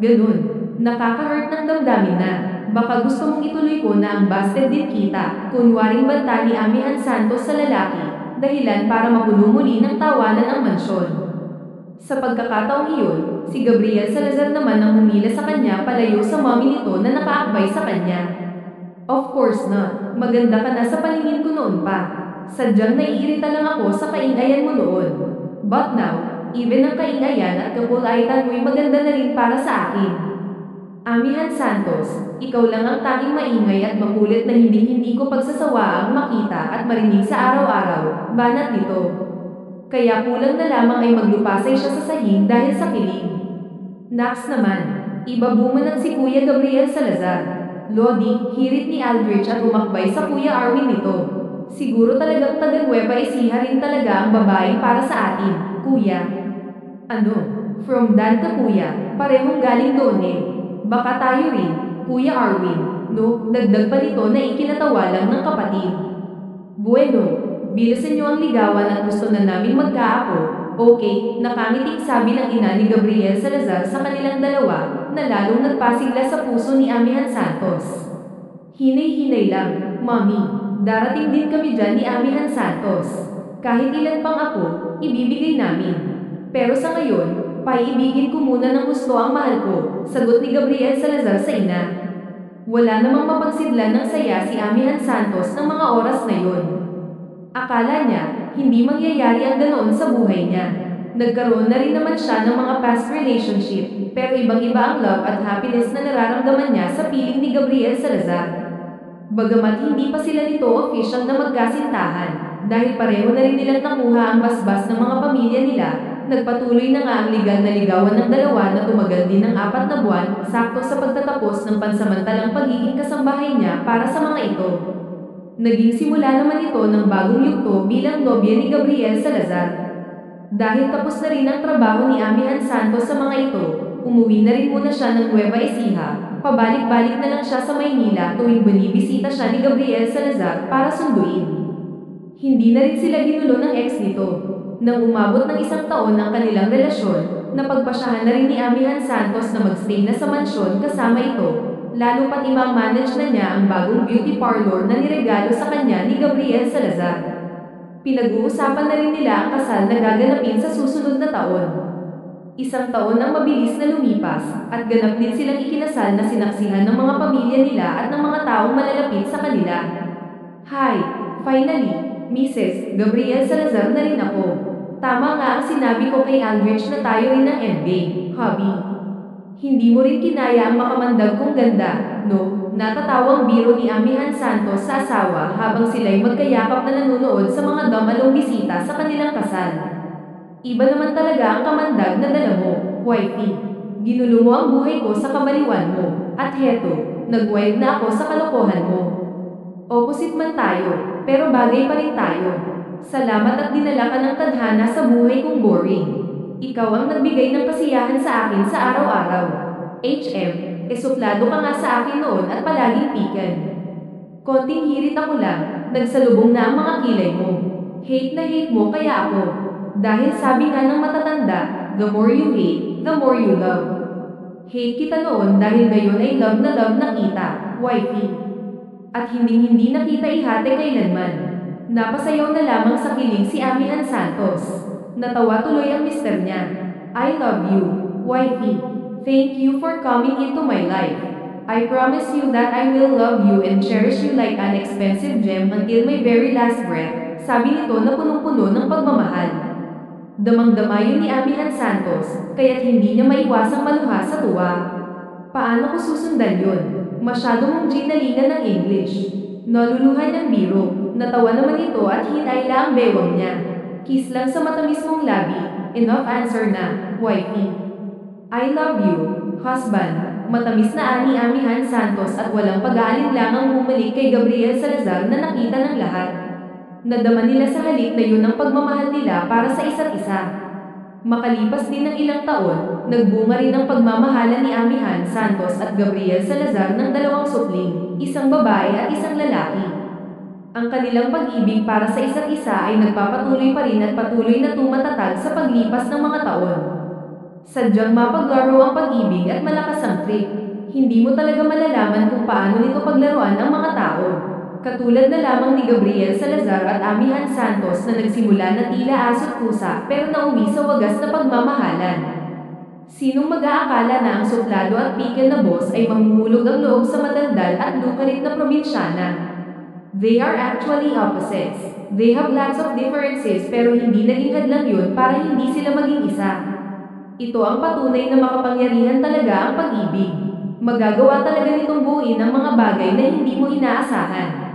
Ganun, nakaka-hurt ng damdamin na. Baka gusto mong ituloy ko na ang busted din kita, kunwaring banta ni Amihan Santos sa lalaki, dahilan para mapuno muli ng tawanan ang mansyon. Sa pagkakataong iyon, Si Gabriel Salazar naman ang humila sa kanya palayo sa mommy nito na nakaakbay sa kanya. Of course not. Maganda ka na sa paningin ko noon pa. Sadyang naiirita lang ako sa kaingayan mo noon. But now, even ang kaingayan at kapulaitan mo'y maganda na rin para sa akin. Amihan Santos, ikaw lang ang tanging maingay at makulit na hindi ko pagsasawaang makita at marinig sa araw-araw, banat nito. Kaya kulang na lamang ay maglupasay siya sa sahig dahil sa kilig. Nax naman, ibabumanat si Kuya Gabriel Salazar. Lodi, hirit ni Aldrich at umakbay sa Kuya Arwin nito. Siguro talagang taga Nueva Ecija rin talaga ang babaeng para sa atin, Kuya. Ano? From Dan to Kuya, parehong galing doon eh. Baka tayo rin, Kuya Arwin, no? Dagdag pa nito na ikinatawa lang ng kapatid. Bueno, bilasan niyo ang ligawan at gusto na namin magkaapo. Okay, nakangiting sabi ng ina ni Gabriel Salazar sa kanilang dalawa, na lalong nagpasigla sa puso ni Amihan Santos. Hinay-hinay lang, Mami, darating din kami dyan ni Amihan Santos. Kahit ilan pang apo, ibibigay namin. Pero sa ngayon, paiibigin ko muna ng gusto ang mahal ko, sagot ni Gabriel Salazar sa ina. Wala namang mapagsidlan ng saya si Amihan Santos ng mga oras na yun. Akala niya, hindi mangyayari ang ganoon sa buhay niya. Nagkaroon na rin naman siya ng mga past relationship, pero ibang-iba ang love at happiness na nararamdaman niya sa piling ni Gabriel Salazar. Bagamat hindi pa sila nito official na magkasintahan, dahil pareho na rin nilang nakuha ang basbas ng mga pamilya nila, nagpatuloy na nga ang legal na ligawan ng dalawa na tumagal din ng 4 na buwan, sakto sa pagtatapos ng pansamantalang pagiging kasambahay niya para sa mga ito. Naging simula naman ito ng bagong yugto bilang nobya ni Gabriel Salazar. Dahil tapos na rin ang trabaho ni Amihan Santos sa mga ito, umuwi na rin muna siya ng Nueva Ecija, pabalik-balik na lang siya sa Maynila tuwing binibisita siya ni Gabriel Salazar para sunduin. Hindi na rin sila ginulo ng ex nito. Nang umabot ng 1 taon ang kanilang relasyon, napagpasyahan na rin ni Amihan Santos na magstay na sa mansyon kasama ito. Lalo pat imang-manage na niya ang bagong beauty parlor na niregalo sa kanya ni Gabriel Salazar. Pinag-uusapan na rin nila ang kasal na gaganapin sa susunod na taon. 1 taon ang mabilis na lumipas, at ganap din silang ikinasal na sinaksihan ng mga pamilya nila at ng mga taong malalapit sa kanila. Hi, finally, Mrs. Gabriel Salazar na rin ako. Tama nga ang sinabi ko kay Aldrich na tayo rin ang endgame, hubby. Hindi mo rin kinaya ang makamandag kong ganda, no? Natatawang biro ni Amihan Santos sa asawa habang sila'y magkayakap na nanunood sa mga damalong bisita sa kanilang kasal. Iba naman talaga ang kamandag na dala mo, wifey. Ginulo mo ang buhay ko sa kabaliwan mo, at heto, nag-wild na ako sa kalokohan mo. Opposite man tayo, pero bagay pa rin tayo. Salamat at dinala ka ng tadhana sa buhay kong boring. Ikaw ang nagbigay ng kasiyahan sa akin sa araw-araw. HM, suplado ka nga sa akin noon at palaging pikan. Konting hirit ako lang, nagsalubong na ang mga kilay mo. Hate na hate mo kaya ako. Dahil sabi nga ng matatanda, the more you hate, the more you love. Hate kita noon dahil ngayon ay love na kita, wifey. At hindi nakita ihate kailanman. Napasayaw na lamang sa kilig si Amihan Santos. Natawa tuloy ang mister niya. I love you, wifey. Thank you for coming into my life. I promise you that I will love you and cherish you like an expensive gem until my very last breath, sabi nito na punong-puno ng pagmamahal. Damang-dama yun ni Amihan Santos, kaya't hindi niya maiwasang maluha sa tuwa. Paano ko susundan yun? Masyado mong ginalingan ng English. Naluluhan ng biro, natawa naman ito at hinayla ang bewang niya. Kiss lang sa matamis mong labi, enough answer na, wifey. I love you, husband. Matamis na ani Amihan Santos at walang pag-aalinlangang bumalik kay Gabriel Salazar na nakita ng lahat. Nadama nila sa halik na yun ang pagmamahal nila para sa isa't isa. Makalipas din ng ilang taon, nagbunga rin ang pagmamahalan ni Amihan Santos at Gabriel Salazar ng 2 supling, isang babae at isang lalaki. Ang kanilang pag-ibig para sa isa't isa ay nagpapatuloy pa rin at patuloy na tumatatag sa paglipas ng mga taon. Sadyang mapaglaro ang pag-ibig at malakas ang trip. Hindi mo talaga malalaman kung paano nito paglaruan ang mga tao. Katulad na lamang ni Gabriel Salazar at Amihan Santos na nagsimula na tila aso't pusa pero nauwi sa wagas na pagmamahalan. Sinong mag-aakala na ang suplado at pikil na boss ay mamumulog ang loob sa madaldal at lukarit na probinsyana? They are actually opposites. They have lots of differences pero hindi naging hadlang yun para hindi sila maging isa. Ito ang patunay na makapangyarihan talaga ang pag-ibig. Magagawa talaga nitong buuin ang mga bagay na hindi mo inaasahan.